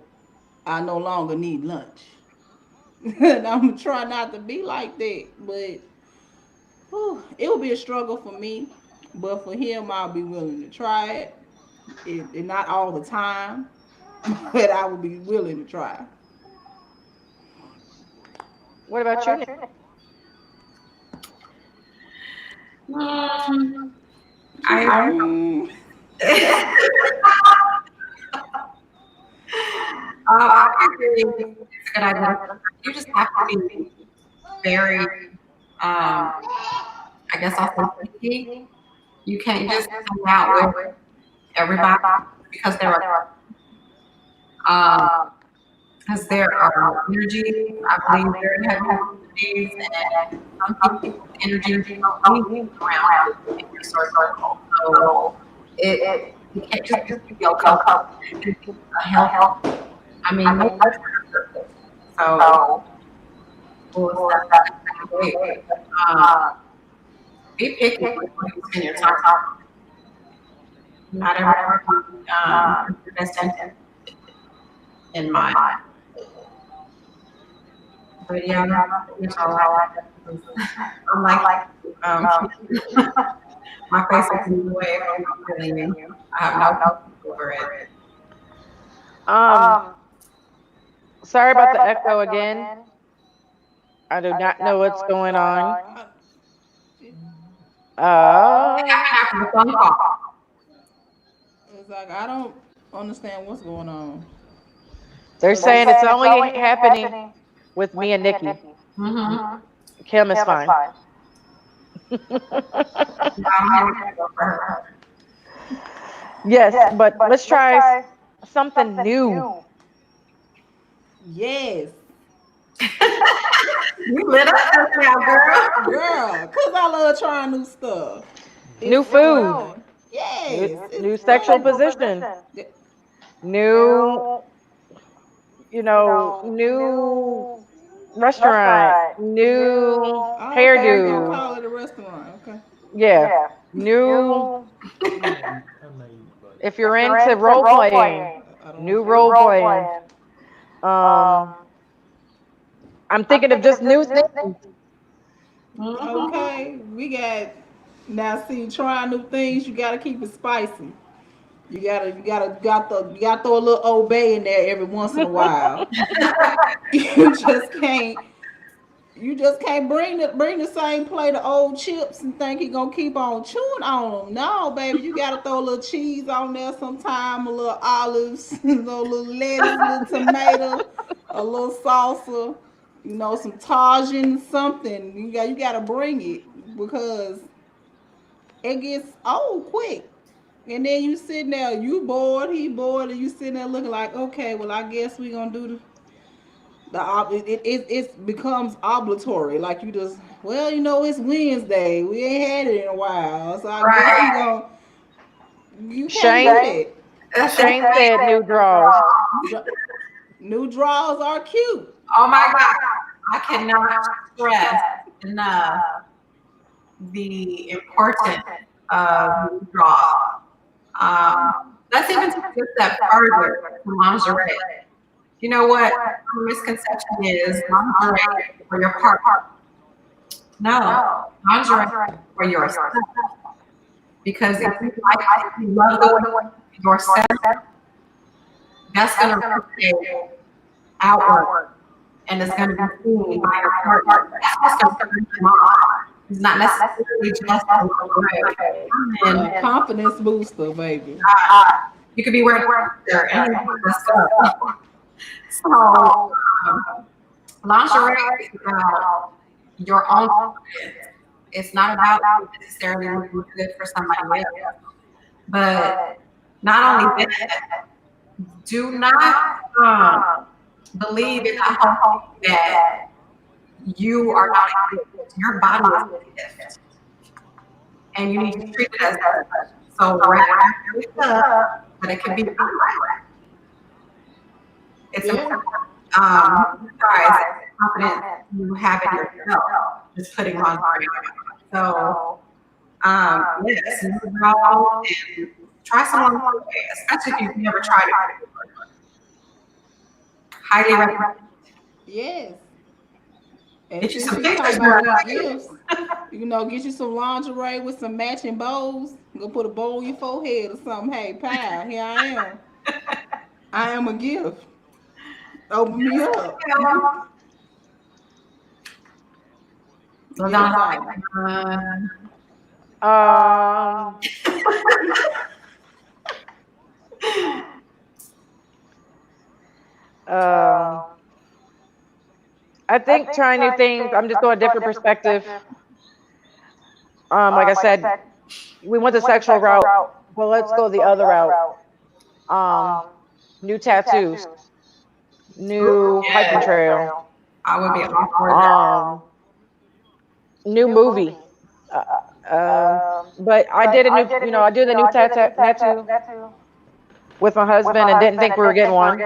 I no longer need lunch. And I'm trying not to be like that, but whew, it will be a struggle for me. But for him, I'll be willing to try it. Not all the time, but I will be willing to try. What about you, Nick? Mm, I Mm, I agree. It's a good idea. You just have to be very, I guess I'll say picky. You can't just hang out with everybody because there are, um, because there are energies. I believe very heavy energies, and some people's energies don't need around in your circle. So it you can't just be your cup. It's a health. I mean, no pressure. So we'll step back and wait. Um, be picky when you spend your time. Not everybody your best interest in mind. But yeah, that's all I'm like, um, my face is in the way if I'm not feeling you. I have no over it. Um, sorry about the echo again. I do not know what's going on. I- It Uh, happened after the phone call. it's like I don't understand what's going on. they're Cause it's saying it's only happening with me and Nikki. Mm-hmm. Kim is fine. I don't have to go for her. Yes, but let's try something new. yes, You lit up just now, girl. girl, cause I love trying new stuff. New It's food, fun. new, Yes, new it's sexual fun. position, new, new restaurant, new Oh, okay, we're gonna hairdo. call it a restaurant. Okay. Yeah, new. I know you, buddy. If you're into role playing, I don't new understand. role playing. Um, I'm thinking of just new things. Mm-hmm. Okay, we got now. See, trying new things, you gotta keep it spicy. You gotta throw a little Old Bay in there every once in a while. You just can't. You just can't bring the same plate of old chips and think he gonna keep on chewing on them. No, baby, you gotta throw a little cheese on there sometime, a little olives, little lettuce, a little tomato, a little salsa, some Tajin, something. You gotta bring it because it gets old quick. And then you sitting there, you bored, he bored, and you sitting there looking like, okay, well, I guess we gonna do it becomes obligatory. Like you just, well, it's Wednesday. We ain't had it in a while, so I guess we Right. gonna. You can't do Shane, that. That's just Shane said new draws. New draws are cute. oh my God. I cannot stress enough the importance of draw. Let's even take a step further to lingerie. You know what the misconception is lingerie for your partner. No, lingerie for yourself. Because if you like it, you love the way yourself, that's going to ripple outward and it's going to be seen by your partner. That's what's going to come on. It's not necessarily just a lingerie. And Confidence booster, baby. you could be wearing there and that's stuff. So, lingerie is about your own confidence. It's not about necessarily looking good for somebody else. But not only that, do not believe in the whole thing that you are not a gift. Your body is a gift. And you need to treat it as such. So wrap it up, but it can be unwrapped. It's important. Guys, confidence you have in yourself is putting on. So yes, move on and try some on way, especially if you've never tried it before. Highly recommend. Yes. And Get you since some you talk pictures. about gifts, get you some lingerie with some matching bows. Go put a bow on your forehead or something. Hey, pal, here I am. I am a gift. Open me up. LaDonna, Um, um, I think trying new things. I'm just going a different perspective. Like I said, we went the sexual route, but let's go the other route. New tattoos, new hiking trail, I would be all for that. new movie. But I did a new, I did the new tattoo with my husband and didn't think we were getting one.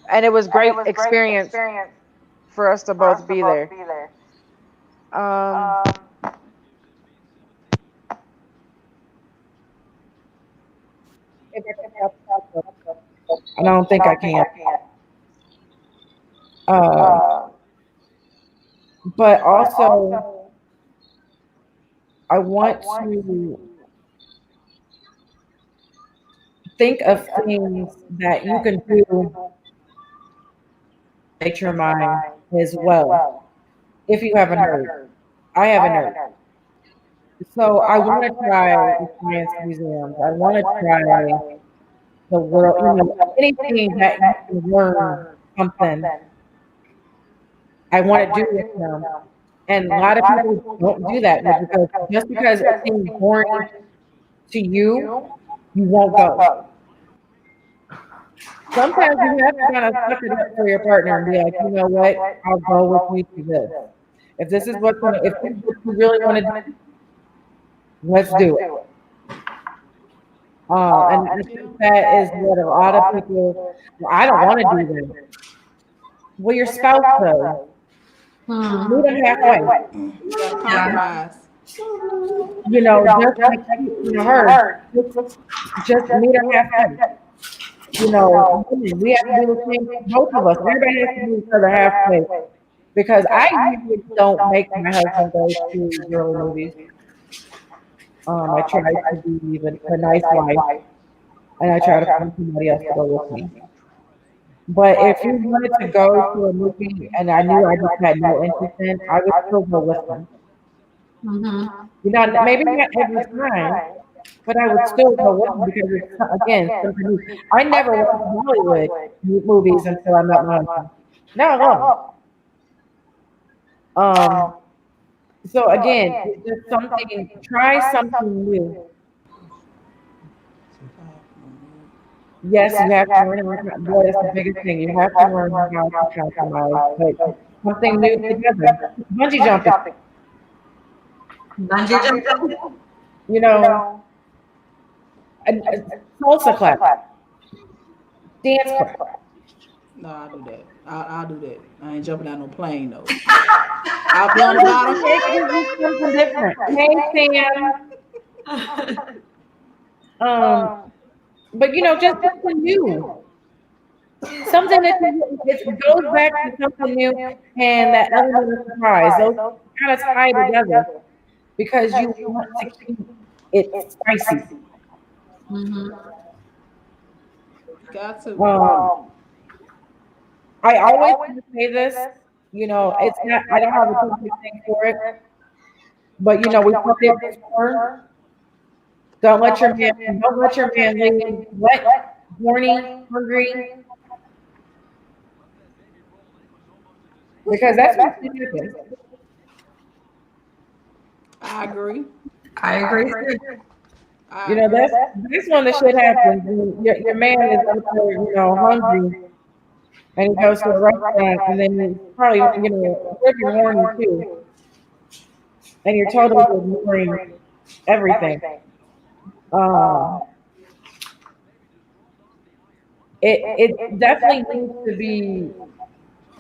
And it was great experience for us to both be there. I don't think I can. But also, I want to think of things that you can do to make your mind as well. If you haven't heard, I haven't heard. So I want to try the science museums. I want to try the world, anything that you can learn something. I want to do with them. And a lot of people don't do that because just because it seems boring to you, you won't go. Sometimes you have to kind of suck it up for your partner and be like, you know what, I'll go with you to this. If this is if this is what you really want to do, let's do it. And I think that is what a lot of people, I don't want to do that. Well, your spouse does. Meet them halfway. Compromise. Just like her, just meet her halfway. We have to do the same, both of us. Everybody has to meet each other halfway. Because I usually don't make my husband go to girly movies. I try to be a nice wife, and I try to find somebody else to go with me. But if you wanted to go to a movie and I knew I just had no interest in, I would still go with them. Maybe not every time, but I would still go with them because it's, again, something new. I never watched Hollywood movies until I met my husband. Now I love them. So again, it's just try something new. Yes, you have to learn what is the biggest thing. You have to learn how to compromise, but something new together. Bungee jumping. A salsa class, dance class. No, I'll do that. I'll do that. I ain't jumping out no plane though. I'll be on the bottom. Something different. Hey, Sam. But just something new. Something that it goes back to something new and that element of surprise. Those kind of tie together because you want to keep it spicy. Got to. I always say this, it's not, I don't have a perfect thing for it, but we put it before. Don't let your man leave wet, horny, hungry. Because that's what happens. I agree. I agree too. I You know, agree. that's when the shit happens. When your man is up there, hungry, and he goes to a restaurant, and then he's probably, you're horny too, and you're totally ignoring everything. Um, it definitely needs to be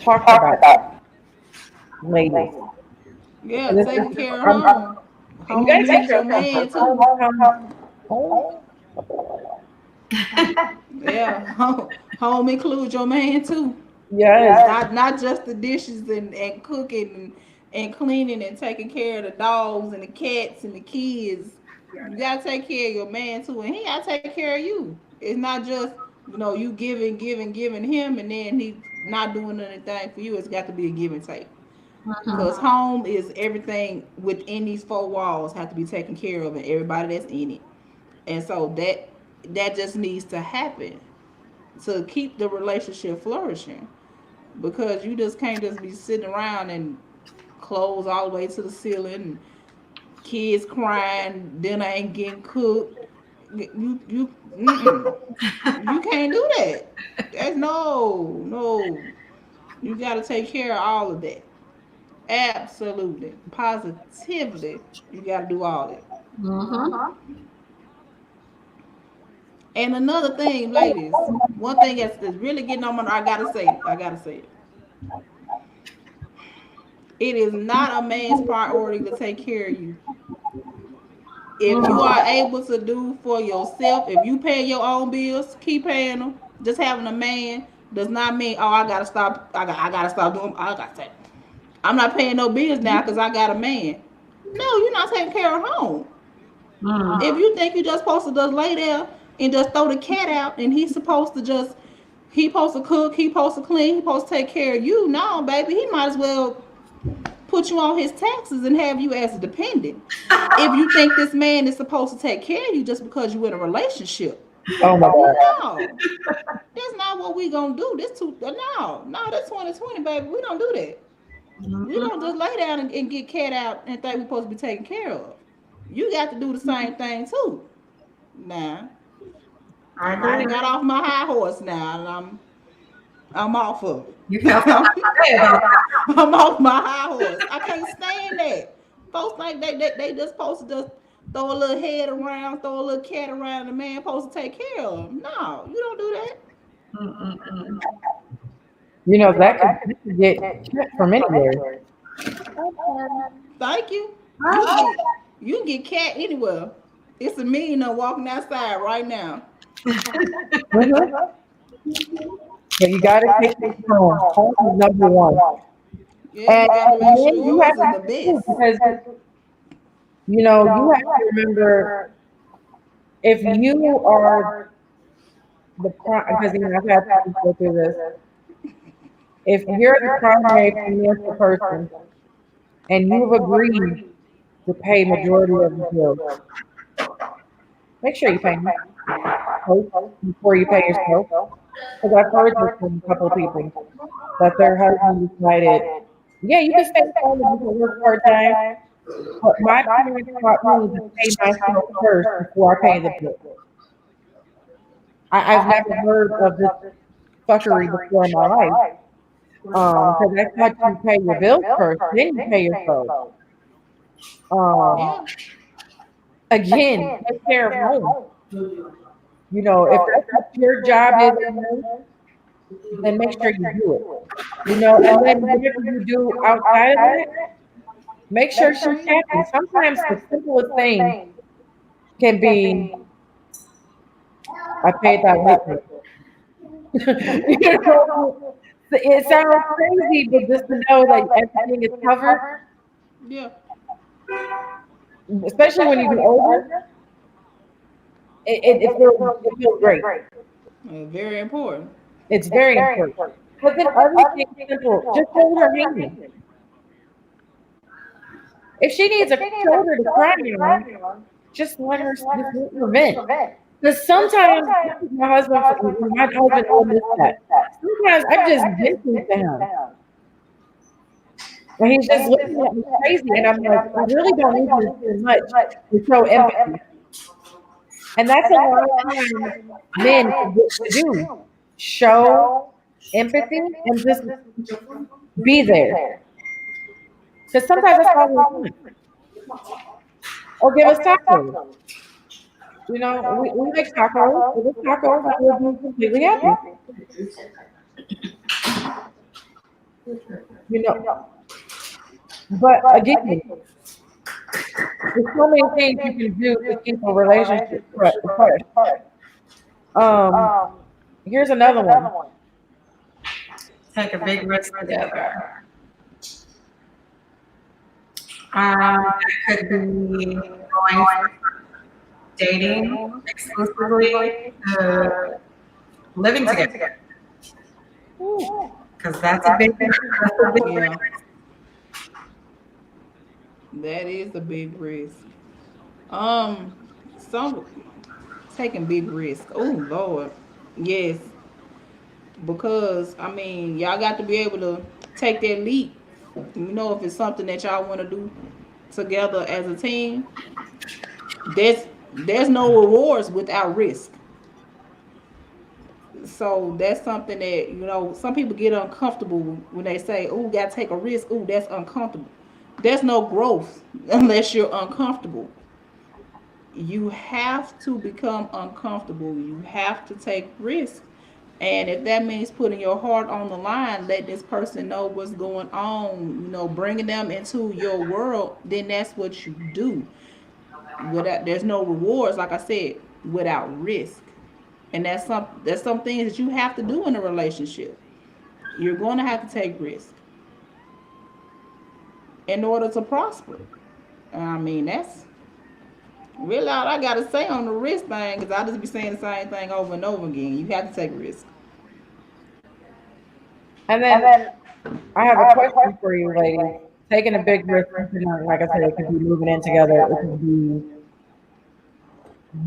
talked about, ladies. Yeah, And taking care of I'm, home. you Home gotta take means care your of home. man too. Home. Yeah, home includes your man too. Yes. Not just the dishes and cooking and cleaning and taking care of the dogs and the cats and the kids. You gotta take care of your man too, and he gotta take care of you. It's not just you giving him, and then he not doing anything for you. It's got to be a give and take. Because home is everything within these four walls have to be taken care of, and everybody that's in it. And so that just needs to happen to keep the relationship flourishing. Because you just can't just be sitting around and clothes all the way to the ceiling, kids crying, dinner ain't getting cooked. You can't do that. That's no. You got to take care of all of that. Absolutely, positively, you got to do all that. Mm-hmm. And another thing, ladies, one thing that's really getting on my nerve, I gotta say it. It is not a man's priority to take care of you. If you are able to do for yourself, if you pay your own bills, keep paying them. Just having a man does not mean, oh, I gotta stop. I gotta stop doing. I gotta say, I'm not paying no bills now because I got a man. No, you're not taking care of home. If you think you're just supposed to just lay there and just throw the cat out, and he supposed to cook, he supposed to clean, he supposed to take care of you. No, baby, he might as well put you on his taxes and have you as a dependent. If you think this man is supposed to take care of you just because you're in a relationship, Oh my God. no, that's not what we gonna do. No, that's 2020, baby. We don't do that. We don't just lay down and get cat out and think we're supposed to be taken care of. You got to do the same thing too. Now, I I agree. got off my high horse now, and I'm off of You it. felt so bad about I'm off my high horse. I can't stand that. Folks think they just supposed to just throw a little head around, throw a little cat around, and the man supposed to take care of them. No, you don't do that. that. That could get cut from anywhere. Thank you. You can get cat anywhere. It's a millionaire walking outside right now. Mhm. But you gotta take care of home. Home is number one. Yeah, And you got to make sure then you have yours is the to too, best. because you have to remember, if you are because I've had people go through this. If you're the primary financial person and you have agreed to pay majority of the bills, make sure you pay me first before you pay yourself. Because I've heard this from a couple of people that their husband decided, yeah, you can stay home and you can work part time, but my parents taught me to pay myself first before I pay the bill. I've never heard of this fuckery before in my life. Because I thought you pay your bills first, then you pay yourself. Um, Yeah. again, take care of home. If that's what your job is at home, then make sure you do it. And then whatever you do outside of that, make sure she's happy. Sometimes the simplest thing can be, I paid that late fee. It sounds crazy, but just to know that everything is covered, Yeah. especially when you get older, it feels great. Very important. It's very important. But then everything is simple. Just hold her hand. If she needs a shoulder to cry on, just let her vent. Because sometimes my husband will miss that. Sometimes I'm just venting to him. And he's just looking at me crazy. And I'm like, I really don't need you to do much to show empathy. And that's a lot of times men forget to do. Show empathy and just be there. Because sometimes that's all we want. Or give us tacos. We make tacos. Give us tacos and we'll be completely happy. You know, but again, there's so many things you can do to keep a relationship fresh. Um, Here's another one. Take a big risk together. That could be going from dating exclusively to living together. Because that's a big Yeah, that is a big risk. Um, some taking big risk. Oh Lord, yes, because I mean y'all got to be able to take that leap. If it's something that y'all want to do together as a team, there's no rewards without risk. So that's something that some people get uncomfortable when they say, "Oh, gotta take a risk." Oh, that's uncomfortable. There's no growth unless you're uncomfortable. You have to become uncomfortable. You have to take risks. And if that means putting your heart on the line, let this person know what's going on, bringing them into your world, then that's what you do. There's no rewards, like I said, without risk. And that's some things that you have to do in a relationship. You're going to have to take risks in order to prosper. I mean, that's really all I gotta say on the risk thing, because I just be saying the same thing over and over again. You have to take risks. And then I have a question for you, ladies. Taking a big risk, like I said, it could be moving in together. It could be,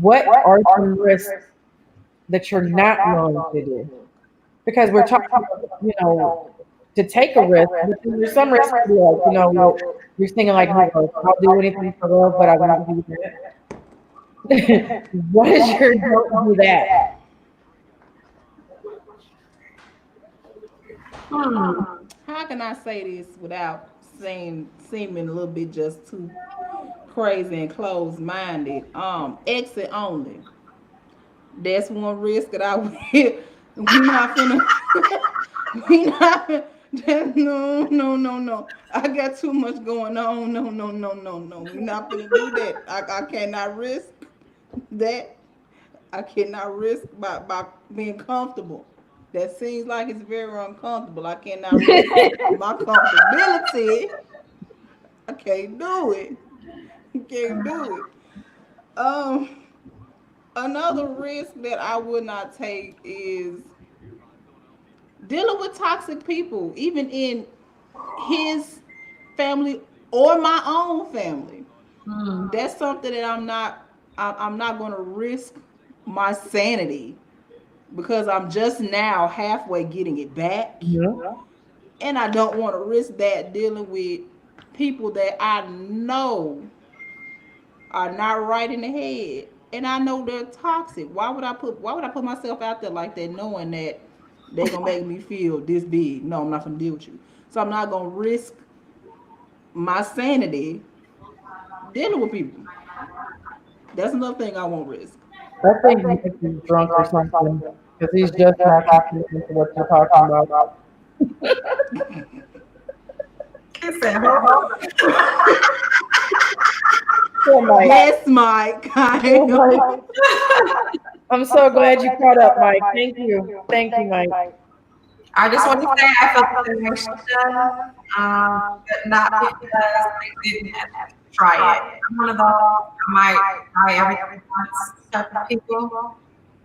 what are some risks that you're not willing to do? Because we're talking about, to take a risk, but then there's some risks to be like, you're thinking like, I'll do anything for love, but I won't do that. What is your don't do that? How can I say this without seeming a little bit just too crazy and closed minded? Exit only. That's one risk that I will. We not finna. We not. No, no, no, no. I got too much going on. No, no, no, no, no. We're not finna do that. I cannot risk that. I cannot risk by being comfortable. That seems like it's very uncomfortable. I cannot risk my comfortability. I can't do it. I can't do it. Um, Another risk that I would not take is dealing with toxic people, even in his family or my own family. That's something that I'm not going to risk my sanity, because I'm just now halfway getting it back, Yeah. and I don't want to risk that dealing with people that I know are not right in the head, and I know they're toxic. Why would I put myself out there like that, knowing that they're gonna make me feel this big? No, I'm not gonna deal with you. So I'm not gonna risk my sanity dealing with people. That's another thing I won't risk. I think Nikki's drunk or something, because he's just not listening to what you're talking about. He said, hold on. Poor Mike. Yes, Mike. Poor Mike. I'm so glad you caught up, Mike. Thank you. Thank you, Mike. I just want to say I felt the connection, but not because I didn't try it. I'm one of those I might try everything once type of people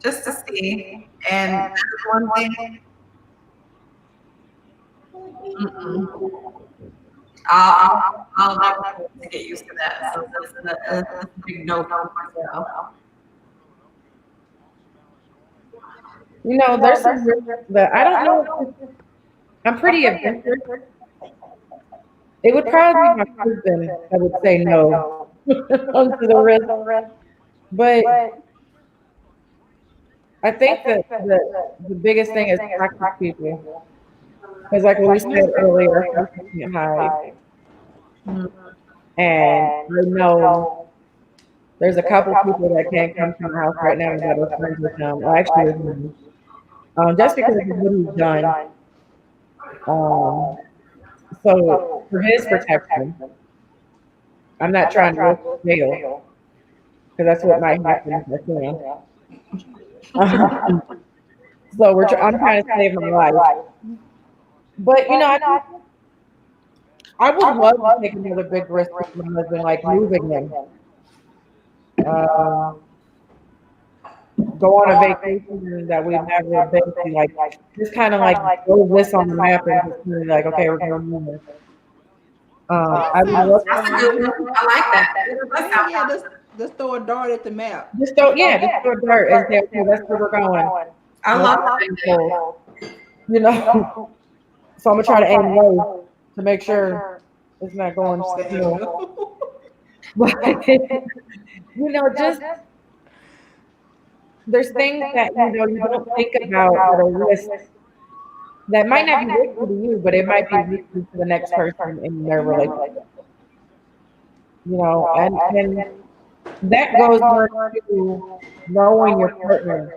just to see. And that's one thing. I'll never get used to that. So that's a big no for myself. There's some risks that I don't know. I'm pretty adventurous It would probably be my husband that would say no onto the risk. But I think that the biggest thing is practice people. Because like what we said earlier, a person can't hide. Mhm. And I know there's a couple people that can't come to my house right now that are friends with him. Well, actually, with me. Just because of what he's done. Um, so for his protection, I'm not trying to risk jail because that's what might happen if I can. So I'm trying to save my life. But I would love to take another big risk with my husband, like moving him, um, go on a vacation that we've never been to, like just kind of like throw this on the map and just be like, okay, we're going to move. That I would love sounds That's a fun. good one. I like that. That Yeah, sounds yeah. Just throw a dart at the map. just throw dirt and say, okay, that's where we're going. I That's love what that. I'm told, you know. So I'm gonna try to aim low to make sure it's not going still. Samuel. But just there's things that you don't think about that are risks that might not be risky to you, but it might be risky to the next person in their relationship. And that goes on to knowing your partner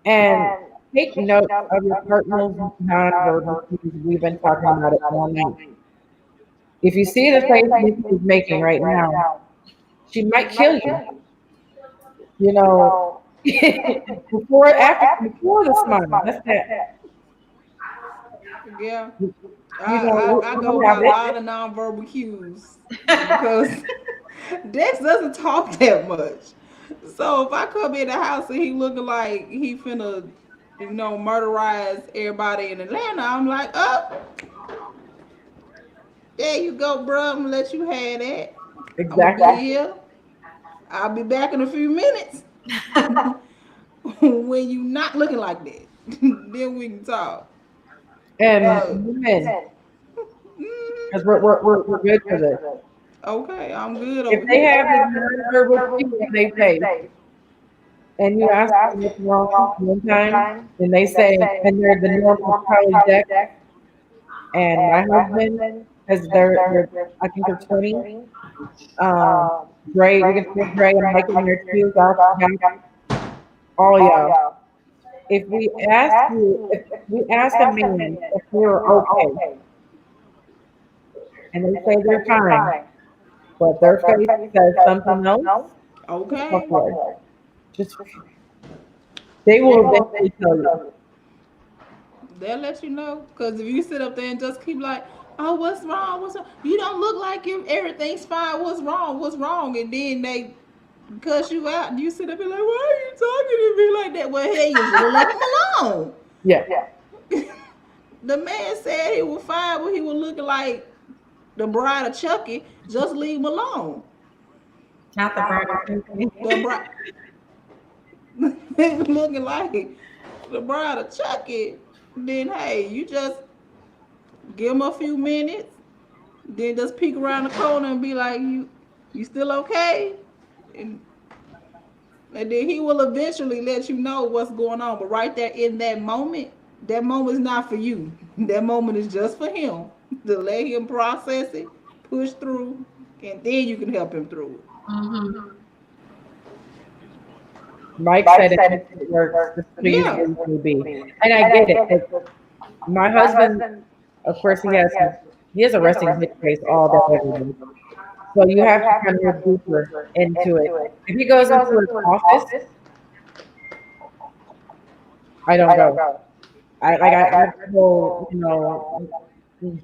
and take note of your partner's nonverbal cues. We've been talking about it all night. If you see the face Nikki is making right now, she might kill you. You know, before the smile. That's that. Yeah. I We go by have a lot of nonverbal cues because Dex doesn't talk that much. So if I come in the house and he looking like he finna, murderize everybody in Atlanta, I'm like, oh, there you go, bro. I'm gonna let you have that. I'm gonna exactly. be here. I'll be back in a few minutes. When you not looking like that, then we can talk. And Uh, women, mm, because we're good for this. okay, I'm good If over they here. have this nonverbal cue on their face, and you ask them what's wrong one time, and they say, and they're the normal Charlie Deck, and my husband, because they're I think they're 20, um, Gray, we can say Gray and Mike in there too, back, all y'all. If we ask a man if they're okay, and they say they're fine, but their face says something else, go Okay. for it. Just they will eventually tell you. They'll let you know. Because if you sit up there and just keep like, oh, what's wrong? What's wrong? You don't look like if everything's fine. What's wrong? What's wrong? And then they cuss you out. And you sit up and like, why are you talking to me like that? Well, hey, you should have left him alone. Yeah, The man said he was fine when he was looking like the bride of Chucky. Just leave him alone. Not the bride. The bride. Looking like the bride of Chucky. Then, hey, you just give him a few minutes. Then just peek around the corner and be like, you still okay? And, and then he will eventually let you know what's going on. But right there in that moment is not for you. That moment is just for him. To let him process it, push through, and then you can help him through it. Mm-hmm. Mike said it works. Just please Yeah. leave me be, and I get it. My husband, of course, he has a resting bitch face all day every day. So you have to kind of look deeper into it. If he goes into his office, I don't go. I told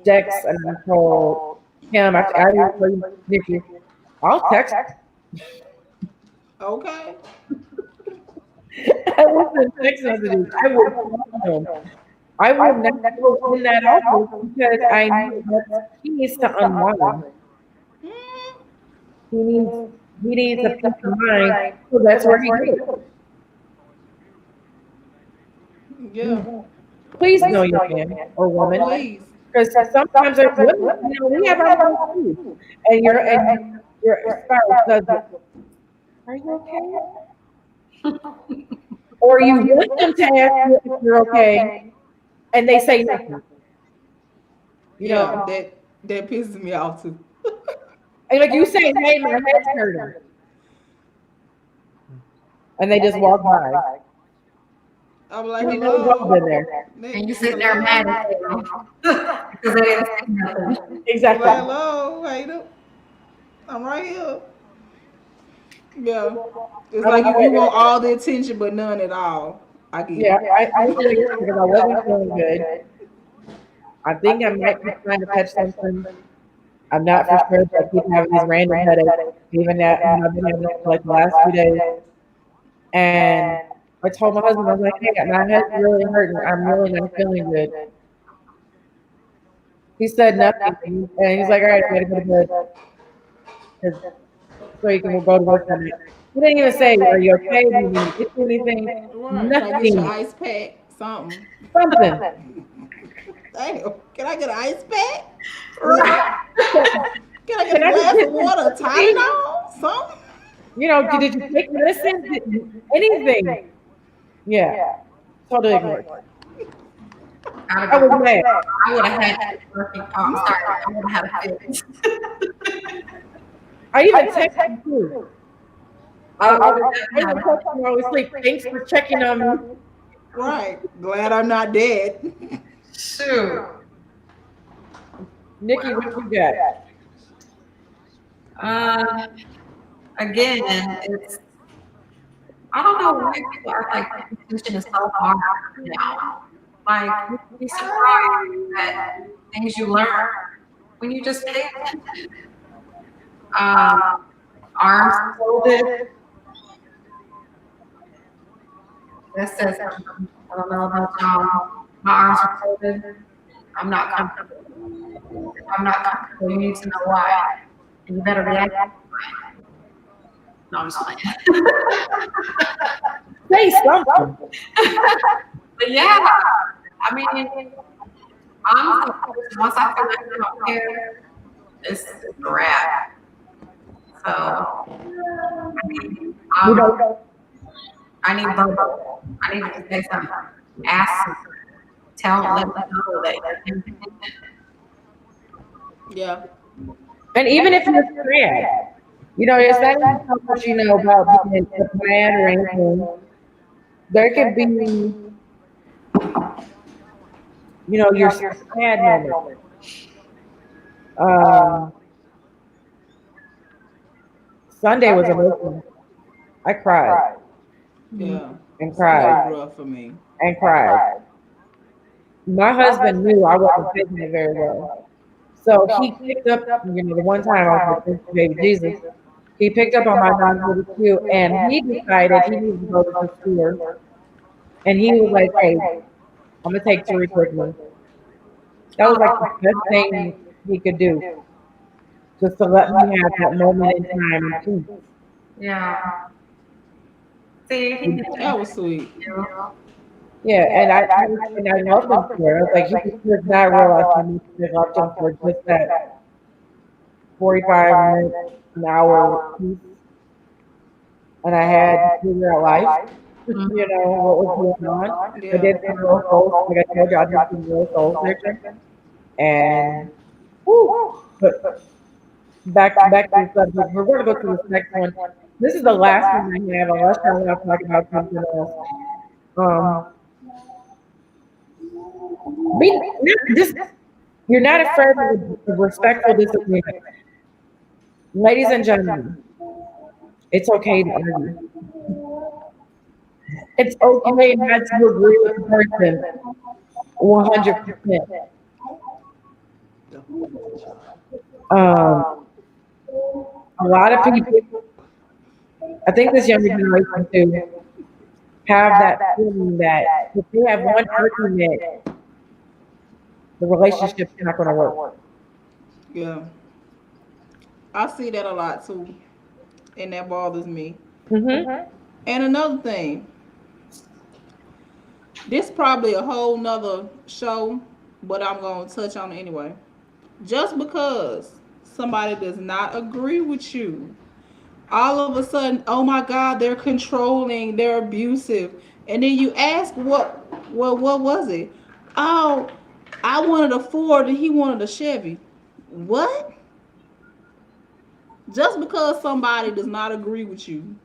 Dex and I told Kim. I didn't tell you, Nikki. I'll text. Okay. I wasn't text messages. I would call him. I will never go in that office because I know that he needs to unwind. Mm, He needs he needs a peace of mind. So that's where he goes. yeah. Please know your man or woman. Please. Because sometimes there's women, we have our own too. And your spouse does it. Are you okay? Or you want them to ask you if you're okay, and they say nothing. Yeah, that pisses me off too. And like you say, hey, my head's hurting, and they just walk by. I'm like, You know, we've all hello. been there. And you sit there mad at them because they didn't say nothing. I'm Exactly. like, hello, how you doing? I'm right here. Yeah. It's like you want all the attention but none at all. I get Yeah, it. I feel like because I wasn't feeling good. I think I might be trying to catch something. I'm not for sure, but I keep having these random headaches, even that I've been having it for like the last 2 days. And I told my husband, I was like, hey, my head's really hurting. I'm really not feeling good. He said nothing. And he's like, all right, I gotta go to bed. 'Cause- So you can go to work that night. He didn't even say, are you okay? Do you need to get you anything? Right. Can I get your Nothing. ice pack? Something. Something. Damn. Can I get an ice pack? Right. Can I get Can a I just glass get of water? A Tylenol? Something? did you take medicine? Anything. Yeah. Totally ignored. I was mad. I would have had working. Oh, I'm sorry. I would have had a fit. I even texted him too. I Oh, even texted him while I was asleep. Thanks for checking on me. Right. Glad I'm not dead. shoot. Nikki, what you got? Uh, again, it's I don't know why people are like communication is so hard now. Like you'd be surprised at things you learn when you just pay attention. Arms folded. That says something. I don't know about y'all. My arms are folded. I'm not comfortable. If I'm not comfortable, you need to know why. And you better react. No, I'm just playing. Say something. But yeah, I mean, I'm once I feel like I don't care, it's a wrap. So I mean, I need verbal. I need to say something. Ask, let me know that you're paying attention. Yeah. And even if you're sad, it's not even so much about being mad or anything. There could be, your sad moment. Um, Sunday was emotional. I cried Yeah. and Sunday cried was rough for me. and cried. My husband knew I wasn't taking it very well. So he picked up, the one time I was like, "Thank you, baby Jesus." He picked up on my non-BBQ and he decided he needed to go to the store. And he was like, hey, I'm going to take Tori with me. That was like the best thing he could do, just to let me have that moment in time and peace. Yeah. See, he did That was sweet. you. Yeah, and I loved him for it. I was like, he does not realize how much I loved him for just that 45 minutes, an hour piece. And I had to figure out life, what was going on. I Yeah. did some real soul, like I told you, I did some real soul searching. And, whoo, but back to the subject. We're going to go to this next one. This is the last one I have, unless I want to talk about something else. Just, you're not afraid of a respectful disagreement. Ladies and gentlemen, it's okay to argue. It's okay not to agree with the person 100%. Um, a lot of people, I think this younger generation too, have that feeling that if they have one argument, the relationship's not going to work. Yeah. I see that a lot too. And that bothers me. Mm-hmm. And another thing, this probably a whole nother show, but I'm going to touch on it anyway. Just because somebody does not agree with you, all of a sudden, oh my God, they're controlling, they're abusive. And then you ask, what was it? Oh, I wanted a Ford and he wanted a Chevy. What? Just because somebody does not agree with you,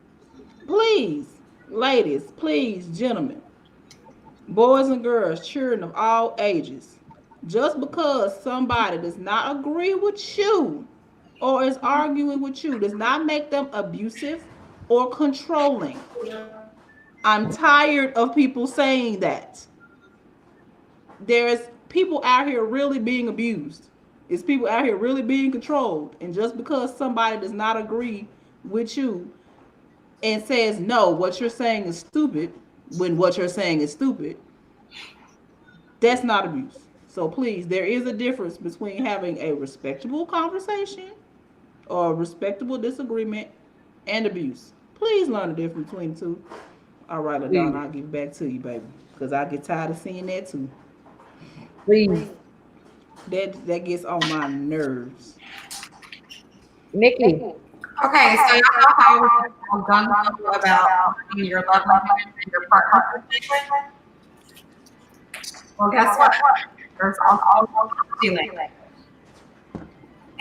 please, ladies, please, gentlemen, boys and girls, children of all ages, just because somebody does not agree with you or is arguing with you does not make them abusive or controlling. I'm tired of people saying that. There's people out here really being abused. It's people out here really being controlled. And just because somebody does not agree with you and says, no, what you're saying is stupid, when what you're saying is stupid, that's not abuse. So please, there is a difference between having a respectable conversation or a respectable disagreement and abuse. Please learn the difference between the two. All right, LaDonna, I'll give it back to you, baby, because I get tired of seeing that too. Please. That gets on my nerves. Nikki. Okay, so you know how we're going about your love language and your partner language? Well, guess what? There's also feeling.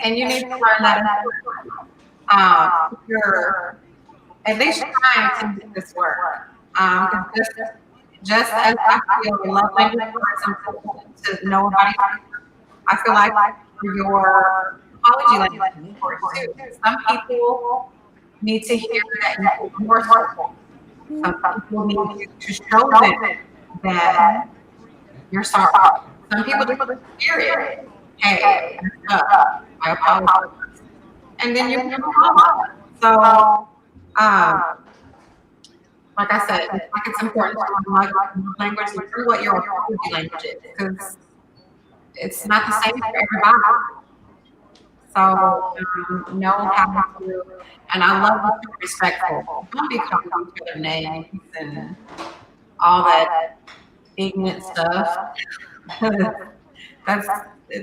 And you need to learn that you're at least trying to make this work. Just as I feel love language is important to know about you, I feel like your apology language is important too. Some people need to hear that you're remorseful. Some people need to show them that you're sorry. Some people just hear it. Hey, I apologize. And then you move on. So, like I said, like it's important to learn language and through what your apology language is, because it's not the same for everybody. So know how to, and I love that you're respectful. Don't be calling each other names and all that ignorant stuff. That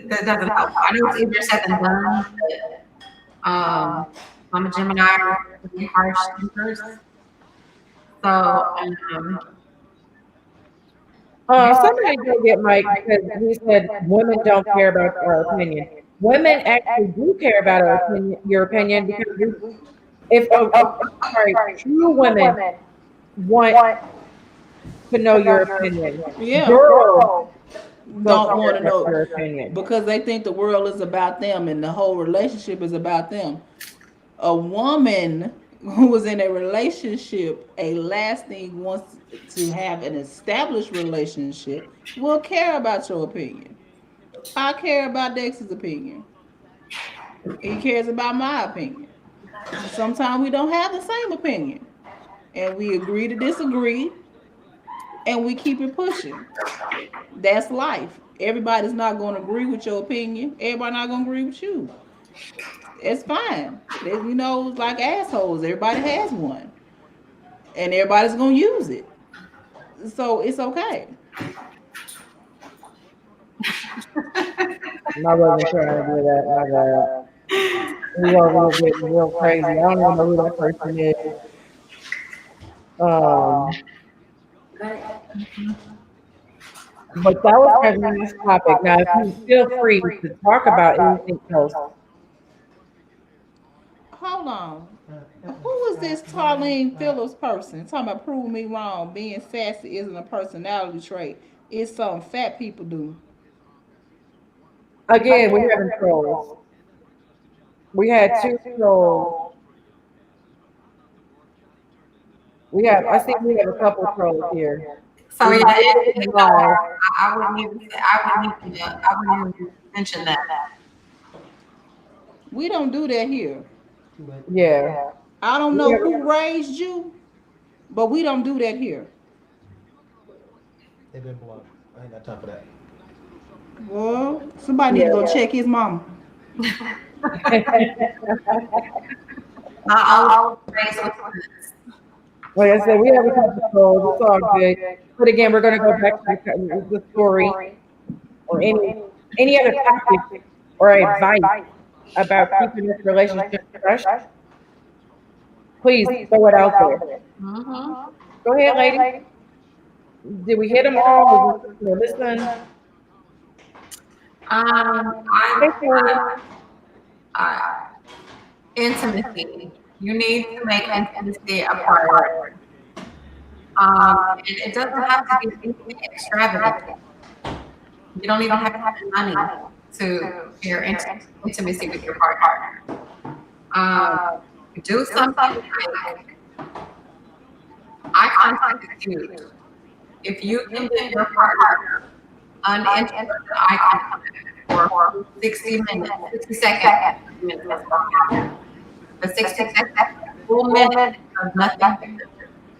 doesn't help. I know it's easier said than done, but I'm a Gemini, really harsh thinkers. So, somebody go get Mike because he said women don't care about our opinion. Women actually do care about your opinion, because if true women want to know your opinion. Yeah. Girls Don't want to care about know your opinion. because they think the world is about them and the whole relationship is about them. A woman who is in a relationship, a lasting, wants to have an established relationship, will care about your opinion. I care about Dex's opinion. He cares about my opinion. Sometimes we don't have the same opinion, and we agree to disagree, and we keep it pushing. That's life. Everybody's not going to agree with your opinion. Everybody not going to agree with you. It's fine. You know, like assholes. Everybody has one, and everybody's going to use it. So it's okay. I wasn't trying to do that. My God. We are getting real crazy. I don't even know who that person is. But that was kind of a nice topic. Now, if you feel free to talk about anything else. Hold on. Who is this Tarlene Phillips person? Talking about prove me wrong. Being sassy isn't a personality trait. It's something fat people do. Again, we're having trolls. We had 2 trolls. I think we have a couple trolls here. so yeah, I wouldn't even mention that. We don't do that here. Yeah. I don't know who raised you, but we don't do that here. They've been blocked. I ain't got time for that. Well, somebody need to go check his mama. Not all raised with Like I said, we have a couple of trolls. It's all good. But again, we're going to go back to the story. or any other topic or advice about keeping this relationship fresh, please throw it out there. Mm-hmm. Go ahead, lady. Did we hit them all? Was it, listen? I Hey, Tony. uh, intimacy. You need to make intimacy a priority. And it doesn't have to be anything extravagant. You don't even have to have money to share intimacy with your partner. Um, do something like eye contact is huge. If you can give your partner uninterrupted eye contact for 60 minutes, 60 seconds, the 60 seconds, full minute of nothing,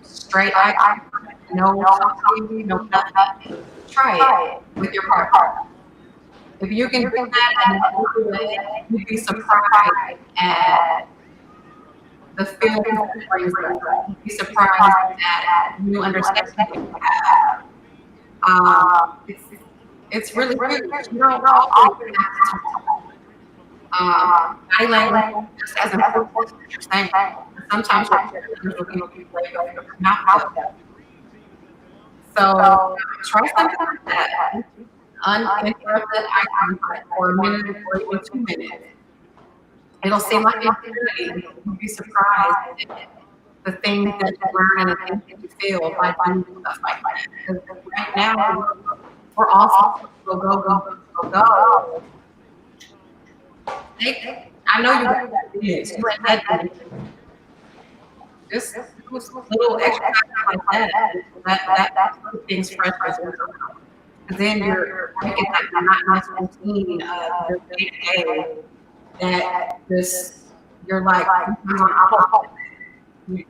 straight eye contact, no talking, no nothing. Try it with your partner. If you can do that and do it, you'd be surprised at the feelings it brings up. You'd be surprised at new understanding you have. It's really huge. You don't always have to. Body language just as important as what you're saying. Sometimes you're looking at people like your mouth. So try something like that. Uninterrupted eye contact for a minute or even 2 minutes. It'll seem like an eternity. You'll be surprised at the things that you learn and the things that you feel by doing stuff like that. Because right now, we're all go, go, go, go, go. I know you got this. You ain't had just little extra like that. That keeps things fresh as well. Because then you're making that monotonous routine of your day to day that this you're like sometimes on autopilot. You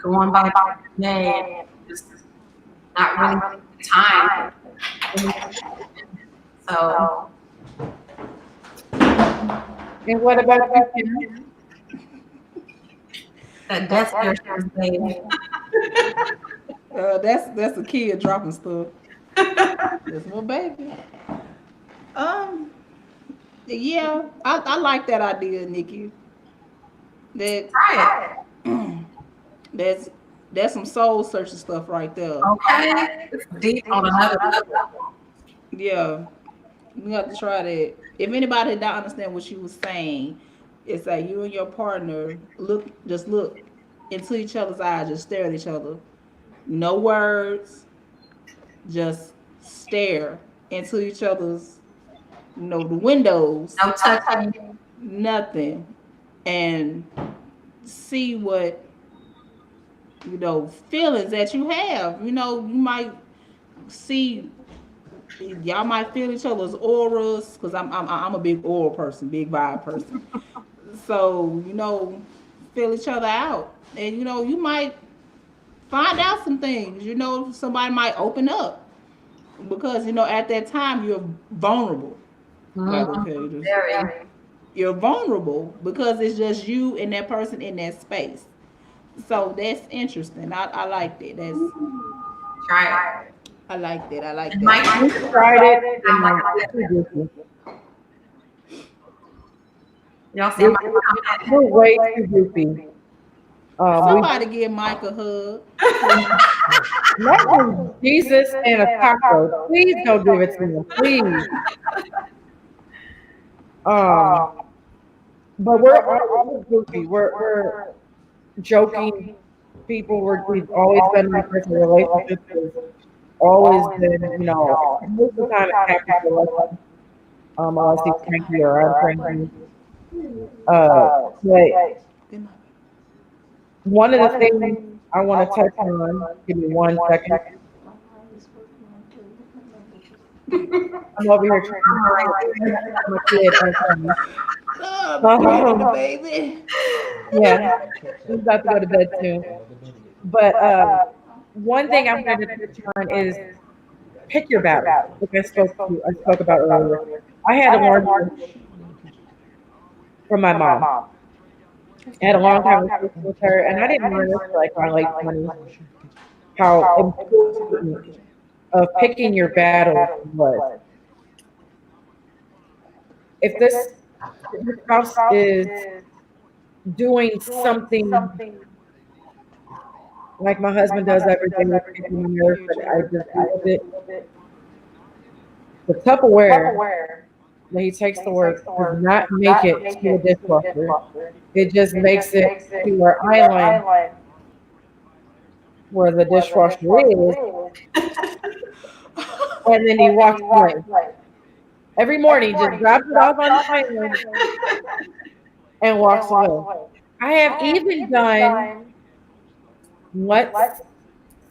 go on by the day and just not really time. So And what about you, Kim? that death stare is baby. That's a kid dropping stuff. That's my baby. Yeah, I like that idea, Nikki. That Try that's some soul searching stuff right there. it. Okay. It's deep on another level. Yeah, you have to try that. If anybody don't understand what she was saying, it's like you and your partner just look into each other's eyes, just stare at each other. No words, just stare into each other's, the windows, No touching. nothing, and see what feelings that you have. You might see, y'all might feel each other's auras, because I'm a big aura person, big vibe person. So feel each other out, and you might find out some things. Somebody might open up, because at that time you're vulnerable. Like, okay, Very. you're vulnerable because it's just you and that person in that space. So that's interesting. I like that. Try it. I like that. I like It that. might We tried it, and it's too goofy. y'all see my comment. We're way too goofy. Somebody give Mike a hug. That was Jesus and a taco. Please don't give it to him, please. But we're goofy. We're joking people. We've always been like this in relationships. We've always been, most of the time it's happy for us. Unless he's cranky or I'm cranky. But one of the things I want to touch on, give me 1 second. I'm over here trying to my kid. Oh, baby. Yeah, he's about to go to bed soon. But one thing I'm going to touch on is pick your battle. Like I spoke about earlier. I had to learn from my mom. I had a long conversation with her, and I didn't learn this till like my late 20s. How important of picking your battle was. if this spouse is doing something like my husband does every day with making me nerve, but I just deal with it. The Tupperware that he takes to work does not make it to a dishwasher. It just makes it to our island where the dishwasher is, and then he walks away. Every morning, just drops it off on the island and walks away. I have even done, let's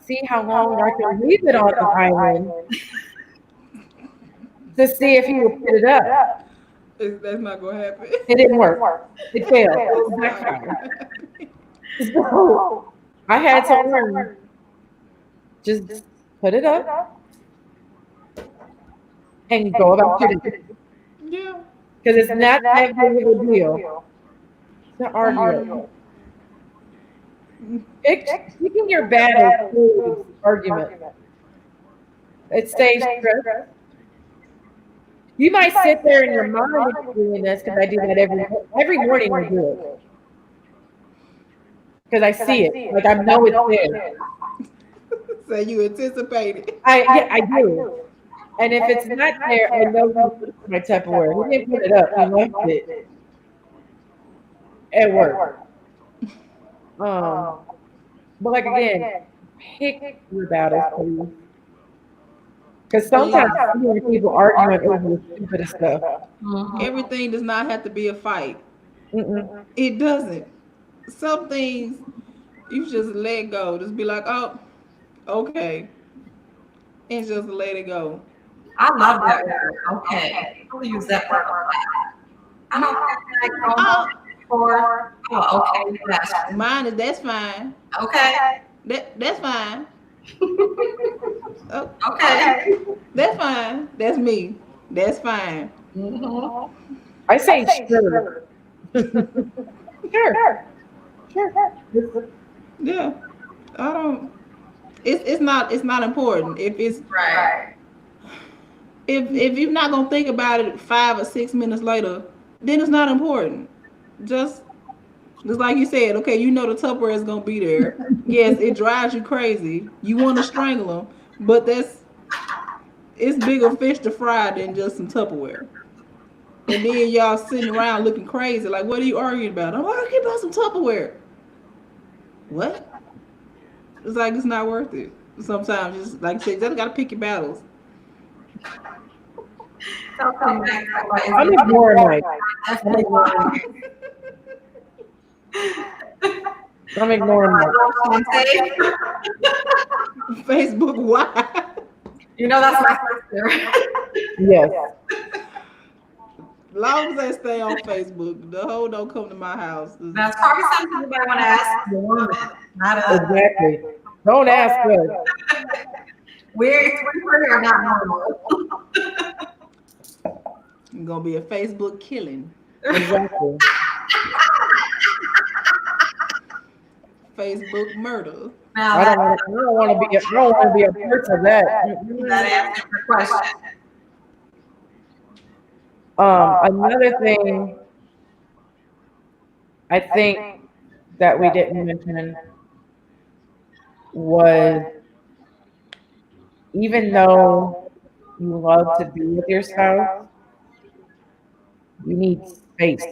see how long I can leave it on the island to see if he will put it up. That's not gonna happen. It didn't work. It failed. It backfired. So I had to learn, just put it up and go about your day. Yeah. Because it's not that big of a deal to argue. Picking your battle through argument. It saves stress. You might sit there in your mind if you're doing this, because I do that every morning. I do it because I see it. Like, I know it's there. So you anticipate it. I do. And if it's not there, I know you put it in my Tupperware. He didn't put it up. He left it at work. But like again, pick your battles, please. Because sometimes you hear people arguing over the stupidest stuff. Everything does not have to be a fight. Mm-mm. It doesn't. Some things you just let go. Just be like, oh, okay, and just let it go. I love that word. Okay. I'll use that word a lot. I don't think like Oh, for okay, yes. mine is that's fine. Okay. That's fine. Oh, Okay. that's fine. That's me. That's fine. Mm-hmm. I say sure. Sure. Yeah. I don't. It's not important. If it's Right. if you're not gonna think about it 5 or 6 minutes later, then it's not important. Just like you said, okay, you know the Tupperware is gonna be there. Yes, it drives you crazy. You want to strangle them, but it's bigger fish to fry than just some Tupperware. And then y'all sitting around looking crazy, like, what are you arguing about? I'm arguing about some Tupperware. What? It's like it's not worth it. Sometimes, just like I said, you just gotta pick your battles. I'm ignoring Mike. I'm ignoring Mike. Facebook, why? You know that's my sister. Yes. Long as they stay on Facebook, the hoe don't come to my house. That's probably something you might want to ask the woman, not a Exactly. Don't ask us. we're not normal. It's gonna be a Facebook killing, Exactly. Facebook murder. Now I don't want to be. I don't want to be a part of that. that answers your question. Another thing I think that we didn't mention was, even though you love to be with your spouse, you need space.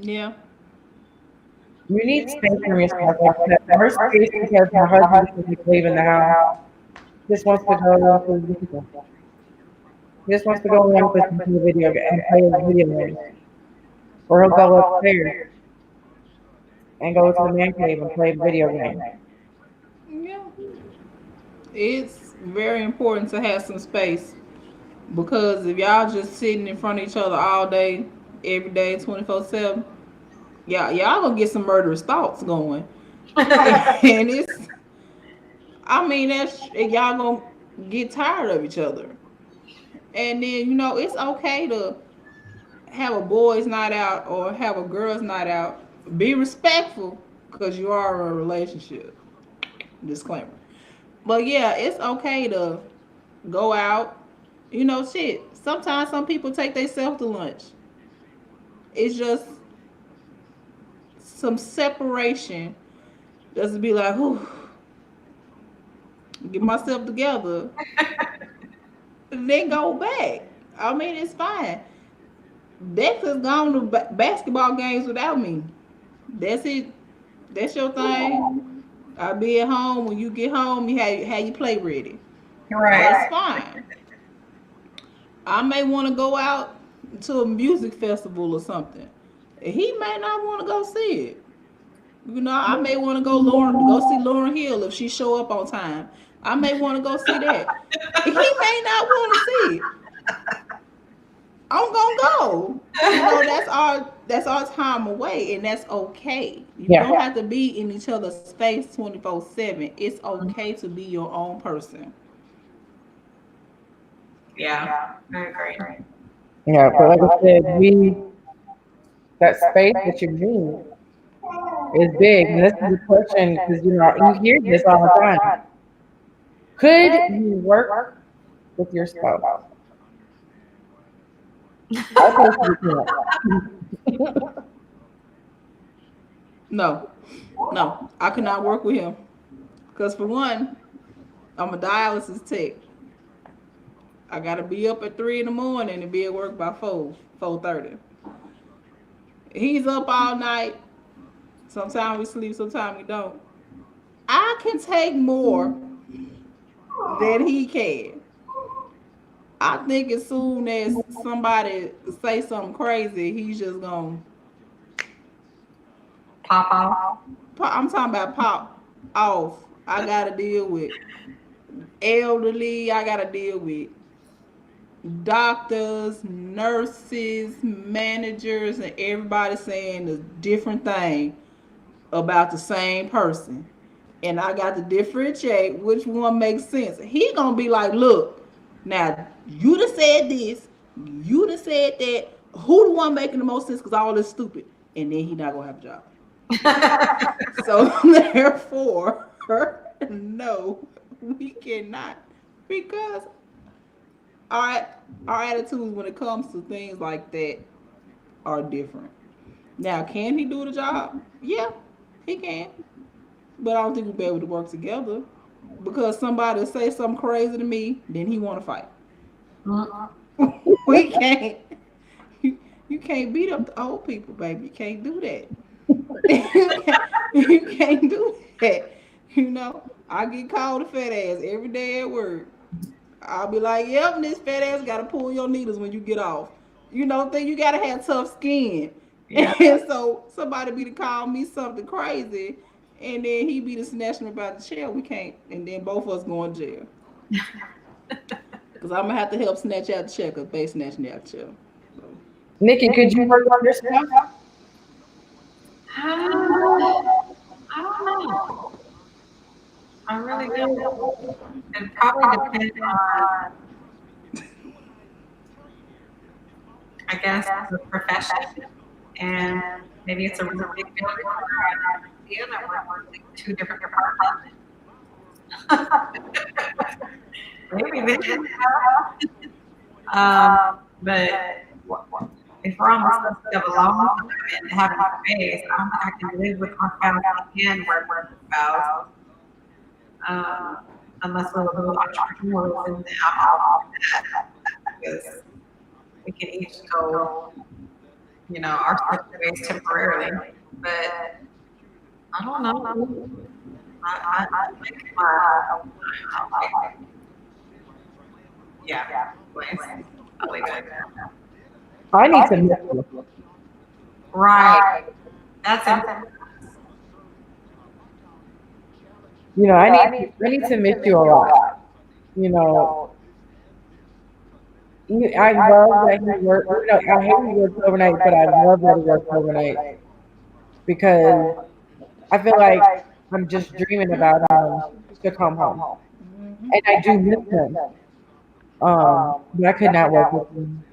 Yeah. You need space from your spouse. Like I said, more space because my husband is leaving the house. Just wants to go. He just wants to go and listen to the video and play a video game. Or he'll go upstairs and go to the man cave and play a video game. Yeah. It's very important to have some space, because if y'all just sitting in front of each other all day, every day, 24/7, y'all gonna get some murderous thoughts going. And that's y'all gonna get tired of each other. And then, it's okay to have a boys' night out or have a girls' night out. Be respectful, because you are in a relationship. Disclaimer. But yeah, it's okay to go out, You know, shit. Sometimes some people take themselves to lunch. It's just some separation. Just be like, whew, get myself together, and then go back. I mean, it's fine. Dex has gone to basketball games without me. That's it. That's your thing. I'll be at home. When you get home, you have your play ready. That's Right. fine. I may want to go out to a music festival or something. He may not want to go see it. You know, I may want to go see Lauren Hill if she show up on time. I may want to go see that. He may not want to see it. I'm gonna go. You know, that's our time away, and that's okay. You Yeah. don't have to be in each other's space 24/7. It's okay to be your own person. Yeah, I agree. Yeah, but like I said, that space that you need is big. And this is the question because you hear this all the time. Could you work with your spouse? I think you can. No, no, I could not work with him because for one, I'm a dialysis tech. I gotta be up at 3 in the morning and be at work by 4:30. He's up all night. Sometimes we sleep, sometimes we don't. I can take more than he can. I think as soon as somebody say something crazy, he's just gonna Pop off. I'm talking about pop off. I gotta deal with elderly. I gotta deal with doctors, nurses, managers, and everybody saying a different thing about the same person. And I got to differentiate which one makes sense. He gonna be like, look, now you done said this, you done said that. Who the one making the most sense? Because all this stupid, and then he not gonna have a job. So therefore, no, we cannot because our our attitudes when it comes to things like that are different. Now, can he do the job? Yeah, he can. But I don't think we'll be able to work together because somebody say something crazy to me, then he want to fight. We can't. You can't beat up the old people, baby. You can't do that. You can't do that. You know, I get called a fat ass every day at work. I'll be like, yep, this fat ass got to pull your needles when you get off. You know, think you got to have tough skin. Yeah. And so somebody be to call me something crazy, and then he be to snatch me about the chair. We can't, and then both of us go in jail. Because I'm going to have to help snatch out the chair because they snatching out the chair. So. Nikki, could you work on yourself? I don't know. I really don't. It probably depends on, I guess, the profession. And maybe it's a really big building where I have an idea that we're working two different departments. Maybe this is but if we're on the subject of alone and having space, I don't think I can live with my spouse and work with my spouse. Unless we're a little entrepreneurs and I'm all for that because we can each go, our separate ways temporarily. But I don't know. I like yeah, place. I'll leave it at that. I need to miss you. Right. That's it. I need to miss you a lot. You know, I love that he works. I hate he works overnight, but I love that he works overnight because I feel like I'm just dreaming about him to come home, and I do miss him. But I could not work with him.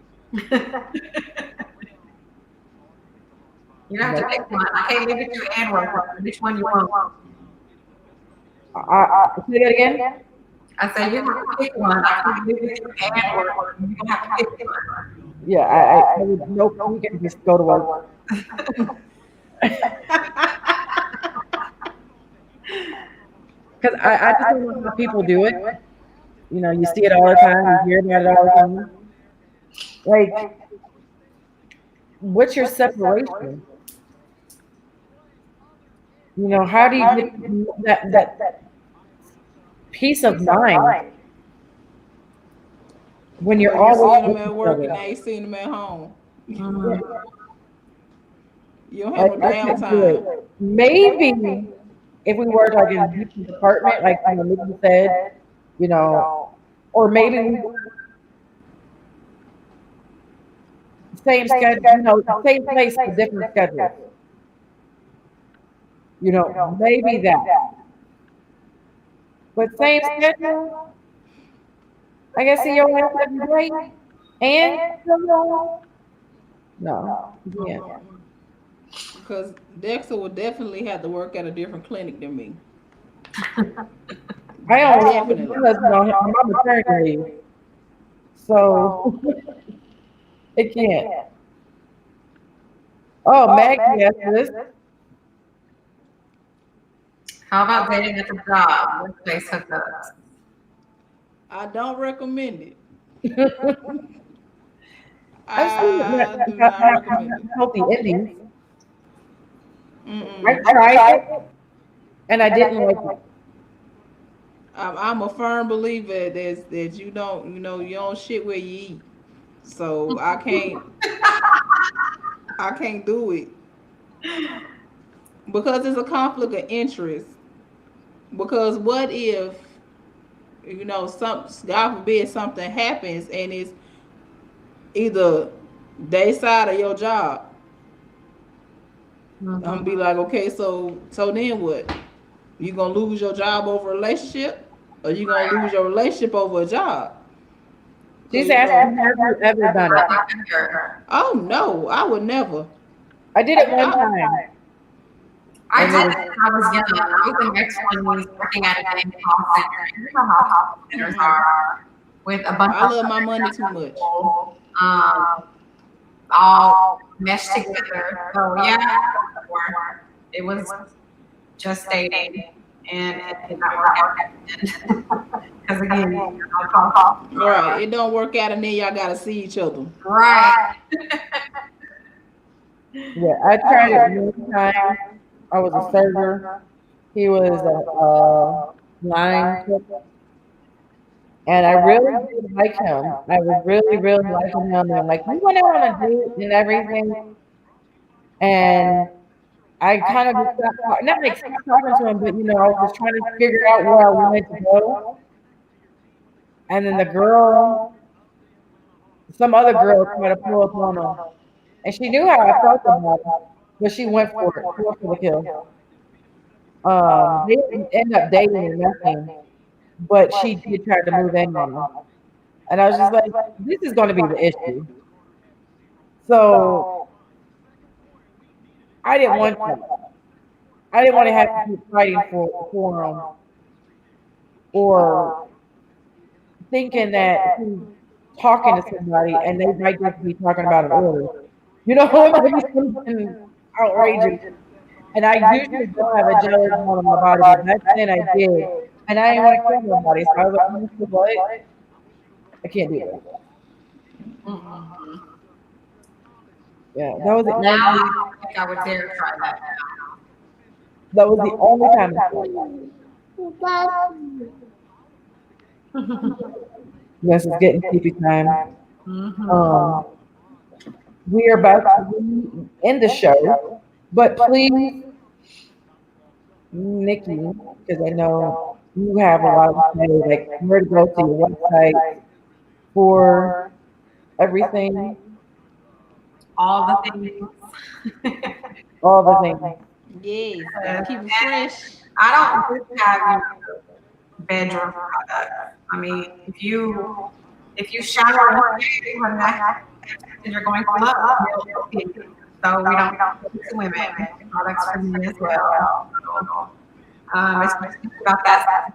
You have to pick one. I can't leave it to you and work. Which one you want? Say that again. I said you have to pick one. I can't live with you and work. You have to pick one. Yeah, I would nope. We can just go to work. Because I just don't know how people do it. You know, you see it all the time, you hear about it all the time. Like, what's your separation? You know, how do you get that peace of mind when you're Well, you always seen them with at each work and other? now you seen them at home. Mhm. You don't have no I can't do downtime. it. Maybe if we worked like in a different department, like Nikki said, you know, or maybe we same schedule, you know, same place but different schedules. You know, maybe that. But same schedule, I guess see your ass every day and come home. No, you can't. Because Dexter would definitely have to work at a different clinic than me. I only put Definitely. my husband on my maternity leave, so it can't. Oh, Maggie asked this. How about dating at the job, workplace hookups? I don't recommend it. I've seen it I do not recommend it. healthy endings. I Mm-mm. tried it and I didn't like it. I'm a firm believer that you don't, you don't shit where you eat. So I can't do it because it's a conflict of interest. Because what if, some God forbid something happens and it's either they side of your job. I'm gonna Mhm. be like, okay, so then what? You gonna lose your job over a relationship, or you gonna lose your relationship over a job? Cause She's asking, have you ever done it? I never. oh no, I would never. I did it one time I and it did was it when I was young. I was in my 20s working at a dang call center. You know how call centers are with a bunch I of love my money too much. people all meshed together. So yeah, it was just dating and it did not work out. Because again, call. Right, it don't work out, and then y'all gotta see each other. Right. yeah, I tried it one time. I was a server. He was a line cook, and I really did like him. I was really, really liking him, and like we went out on a date and everything. And I kind of just stopped talking, not like stopped talking to him, but I was just trying to figure out where I wanted to go. And then the girl, some other girl, tried to pull up on him, and she knew how I felt about him, but she went for it. She went for the kill. They didn't end up dating or nothing, but she did try to move in on him, and I was just like, this is going to be the issue. So I didn't want that. I didn't want to have to keep fighting for him or thinking that he's talking to somebody and they might just be talking about an order. It might be something outrageous. And I usually don't have a jealous one on my body, but back then I did. And I didn't want to kill nobody. So I was like, you know what? I can't do that. Mhm. Yeah, that was the Now I only don't think I would dare try that time I tried. Yes, it's getting sleepy time. now. Um, we are about to end the show, but please, Nikki, because I know you have a lot to say, like where to go to your website for everything, All the things. all the things. Yes, gotta keep it fresh. I don't just have bedroom products. I mean, if you shower and shave when and you're going for love, you'll see. So we don't women products for me as well. Especially about that,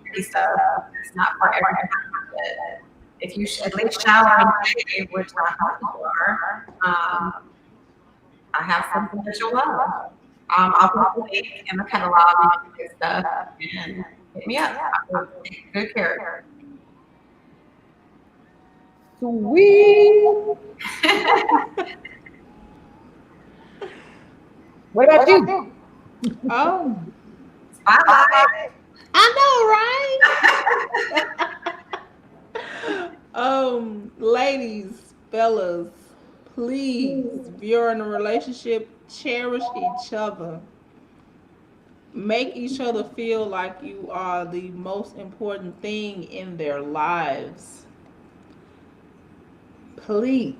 pretty stuff. It's not for everyone. But if you at least shower and shave, which I hope you are, I have something that you'll love. I'll put the link in the catalog and good stuff and hit me up. I'll take good care. Sweet. What about you? Oh, Spotlight. I know, right? Ladies, fellas, please, if you're in a relationship, cherish each other. Make each other feel like you are the most important thing in their lives. Please.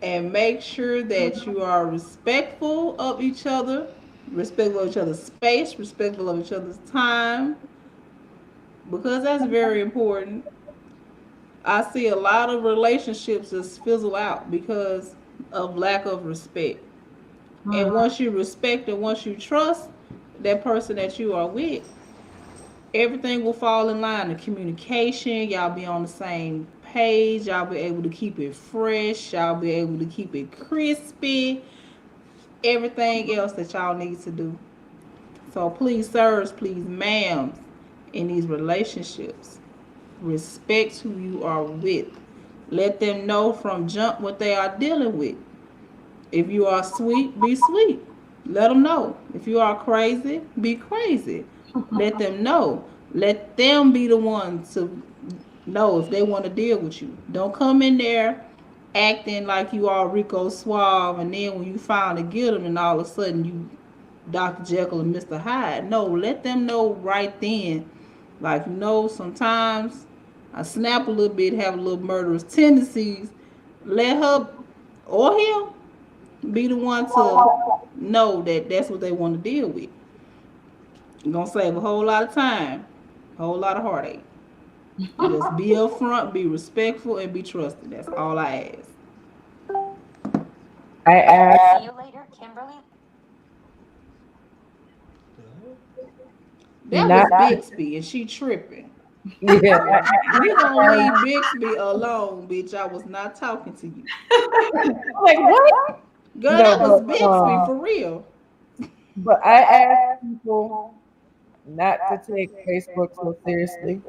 And make sure that you are respectful of each other, respectful of each other's space, respectful of each other's time, because that's very important. I see a lot of relationships just fizzle out because of lack of respect. And once you respect and once you trust that person that you are with, everything will fall in line. The communication, y'all be on the same page, y'all be able to keep it fresh, y'all be able to keep it crispy, everything else that y'all need to do. So please, sirs, please, ma'ams, in these relationships, respect who you are with. Let them know from jump what they are dealing with. If you are sweet, be sweet. Let them know. If you are crazy, be crazy. Let them know. Let them be the ones to know if they want to deal with you. Don't come in there acting like you are Rico Suave, and then when you finally get them, and all of a sudden you Dr. Jekyll and Mr. Hyde. No, let them know right then. Like, sometimes I snap a little bit, have a little murderous tendencies. Let her or him be the one to know that that's what they want to deal with. You're going to save a whole lot of time, a whole lot of heartache. Just be upfront, be respectful, and be trusted. That's all I ask. I asked. See you later, Kimberly. That Not- was Bixby, and she tripping. Yeah. We gonna leave Bixby alone, bitch. I was not talking to you. Like what? Girl, No, that was but, Bixby for real. But I asked people not to take Facebook so seriously.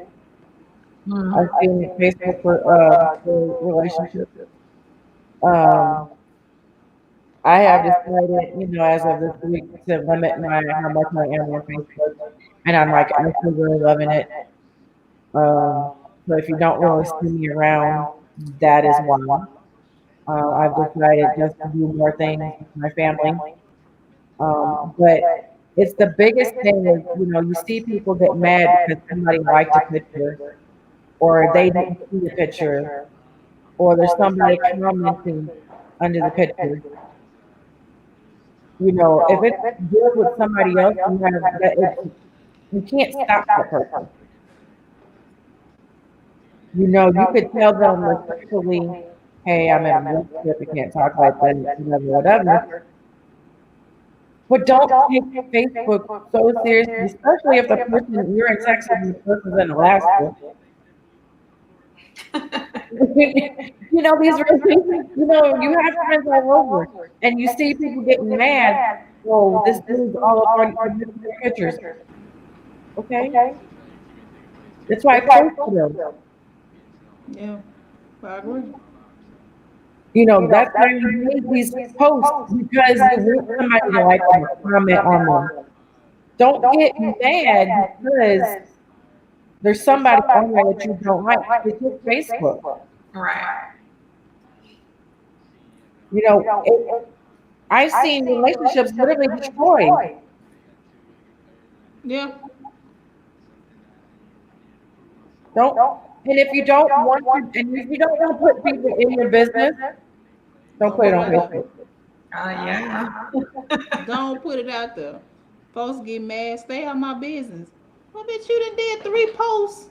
I think Facebook for relationships. Um, I have decided, as of this week, to limit my how much I am on Facebook, and I'm actually really loving it. So if you don't really see me around, that is why. I've decided just to do more things with my family. But it's the biggest thing is, you see people get mad because somebody liked a picture, or they didn't see the picture, or there's somebody commenting under the picture. If it's good with somebody else, you can't stop that person. You could tell them respectfully, hey, I'm in a relationship, you can't talk like that, whatever. But don't take Facebook so seriously, especially if the person you're in Texas and the person's in Alaska. These relationships, you have friends all over, and you see people getting mad. Oh, this dude's all up on your pictures. Okay, that's why I post them. Yeah, I agree. That's why you make these posts because you want somebody to like them or comment on them. Don't get mad because there's somebody on there that you don't like. It's just Facebook. Right. I've seen relationships literally destroyed. Yeah. Don't. And if you don't want to, and if you don't want to put people in your business, don't put it on Facebook. Yeah. Don't put it out there. Folks get mad. Stay out my business. Well, bitch, you done did 3 posts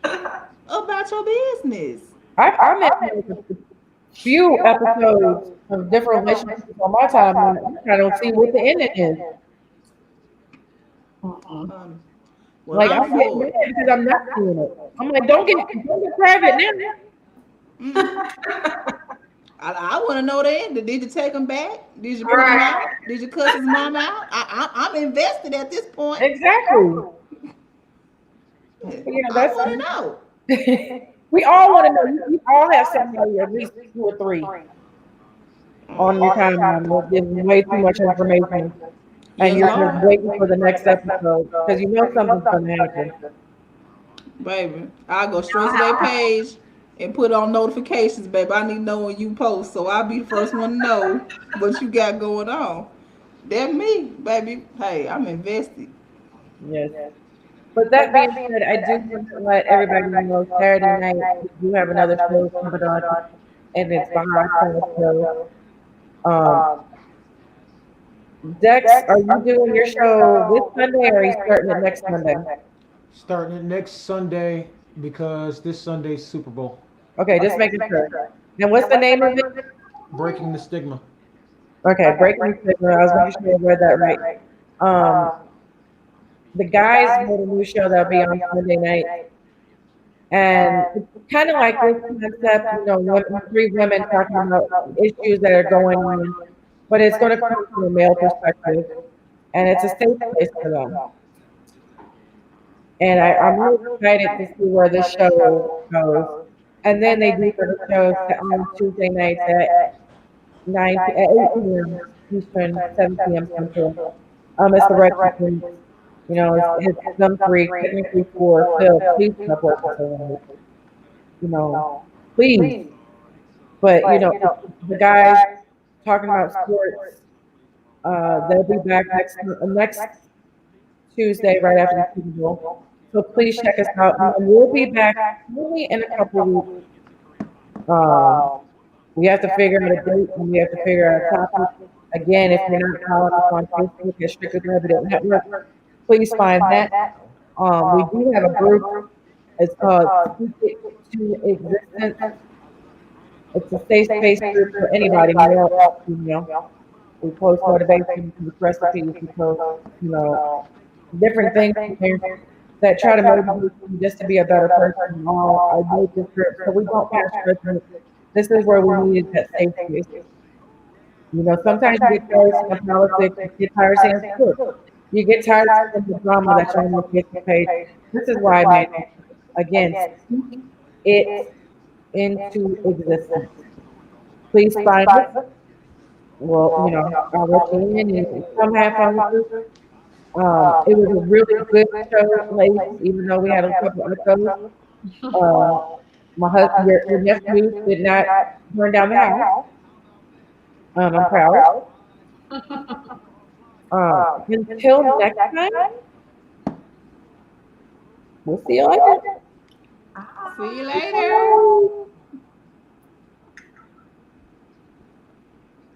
about your business. I'm in a few episodes of different relationships on my timeline. I'm trying to see what the ending is. Well, Like I'm I'm getting for mad it. because I'm not doing it. I'm like, don't get private now. I want to know the end. Did you take him back? Did you put him Right. out? Did you cuss his mom out? I'm invested at this point. Exactly. Yeah, I that's want to know. we all want to know. You all have somebody at least 2 or 3 on your timeline that gives way too much information, and Yes, you're just Lord. waiting for the next episode because you know something's gonna happen. Baby, I go straight to their page and put on notifications, baby. I need to know when you post, so I'll be the first one to know what you got going on. That me, baby. Hey, I'm invested. Yes. But that being said, I do want to let everybody know Saturday night we do have another show coming on, and it's the Hot Sauce Show. Um, Dex, are you doing your show this Sunday or are you starting it next Monday? Starting it next Sunday because this Sunday's Super Bowl. Okay, just making sure. And what's the name of it? Breaking the stigma. Okay, Breaking the Stigma. I was making sure I read that right. Um, the guys made a new show that'll be on Sunday night, and it's kind of like this concept, women, 3 women talking about issues that are going on, but it's going to come from a male perspective, and it's a safe place for them. And I'm really excited to see where this show goes. And then they do the shows on Tuesday nights at 8 p.m. Eastern, 7 p.m. Central. It's the Red Chickens. It's them 3, technically 4. Still, please stop working so late. Please. But the guys talking about sports. They'll be back next Tuesday, right after the Super Bowl. So please check us out. And we'll be back maybe in a couple of weeks. We have to figure out a date and we have to figure out a topic. Again, if you're not following us on Facebook at Strictly Resident Network, please find that. We do have a group. It's called Speak It to Existence. It's a safe space group for anybody, male or female. We post motivation, we post recipes, we post, different things in there that try to motivate you just to be a better person. I made this group so we don't pass judgment. This is where we need that safe space. Sometimes you get tired of seeing politics, you get tired of seeing sports, you get tired of seeing the drama that's on your Facebook page. This is why I made it. Again, speak it into existence. Please find us. Well, I'll let you in and come have fun with us. It was a really good show, ladies, even though we had a couple of echoes. My husband, your nephew did not burn down the house. I'm proud. Until next time, we'll see you later. See you later.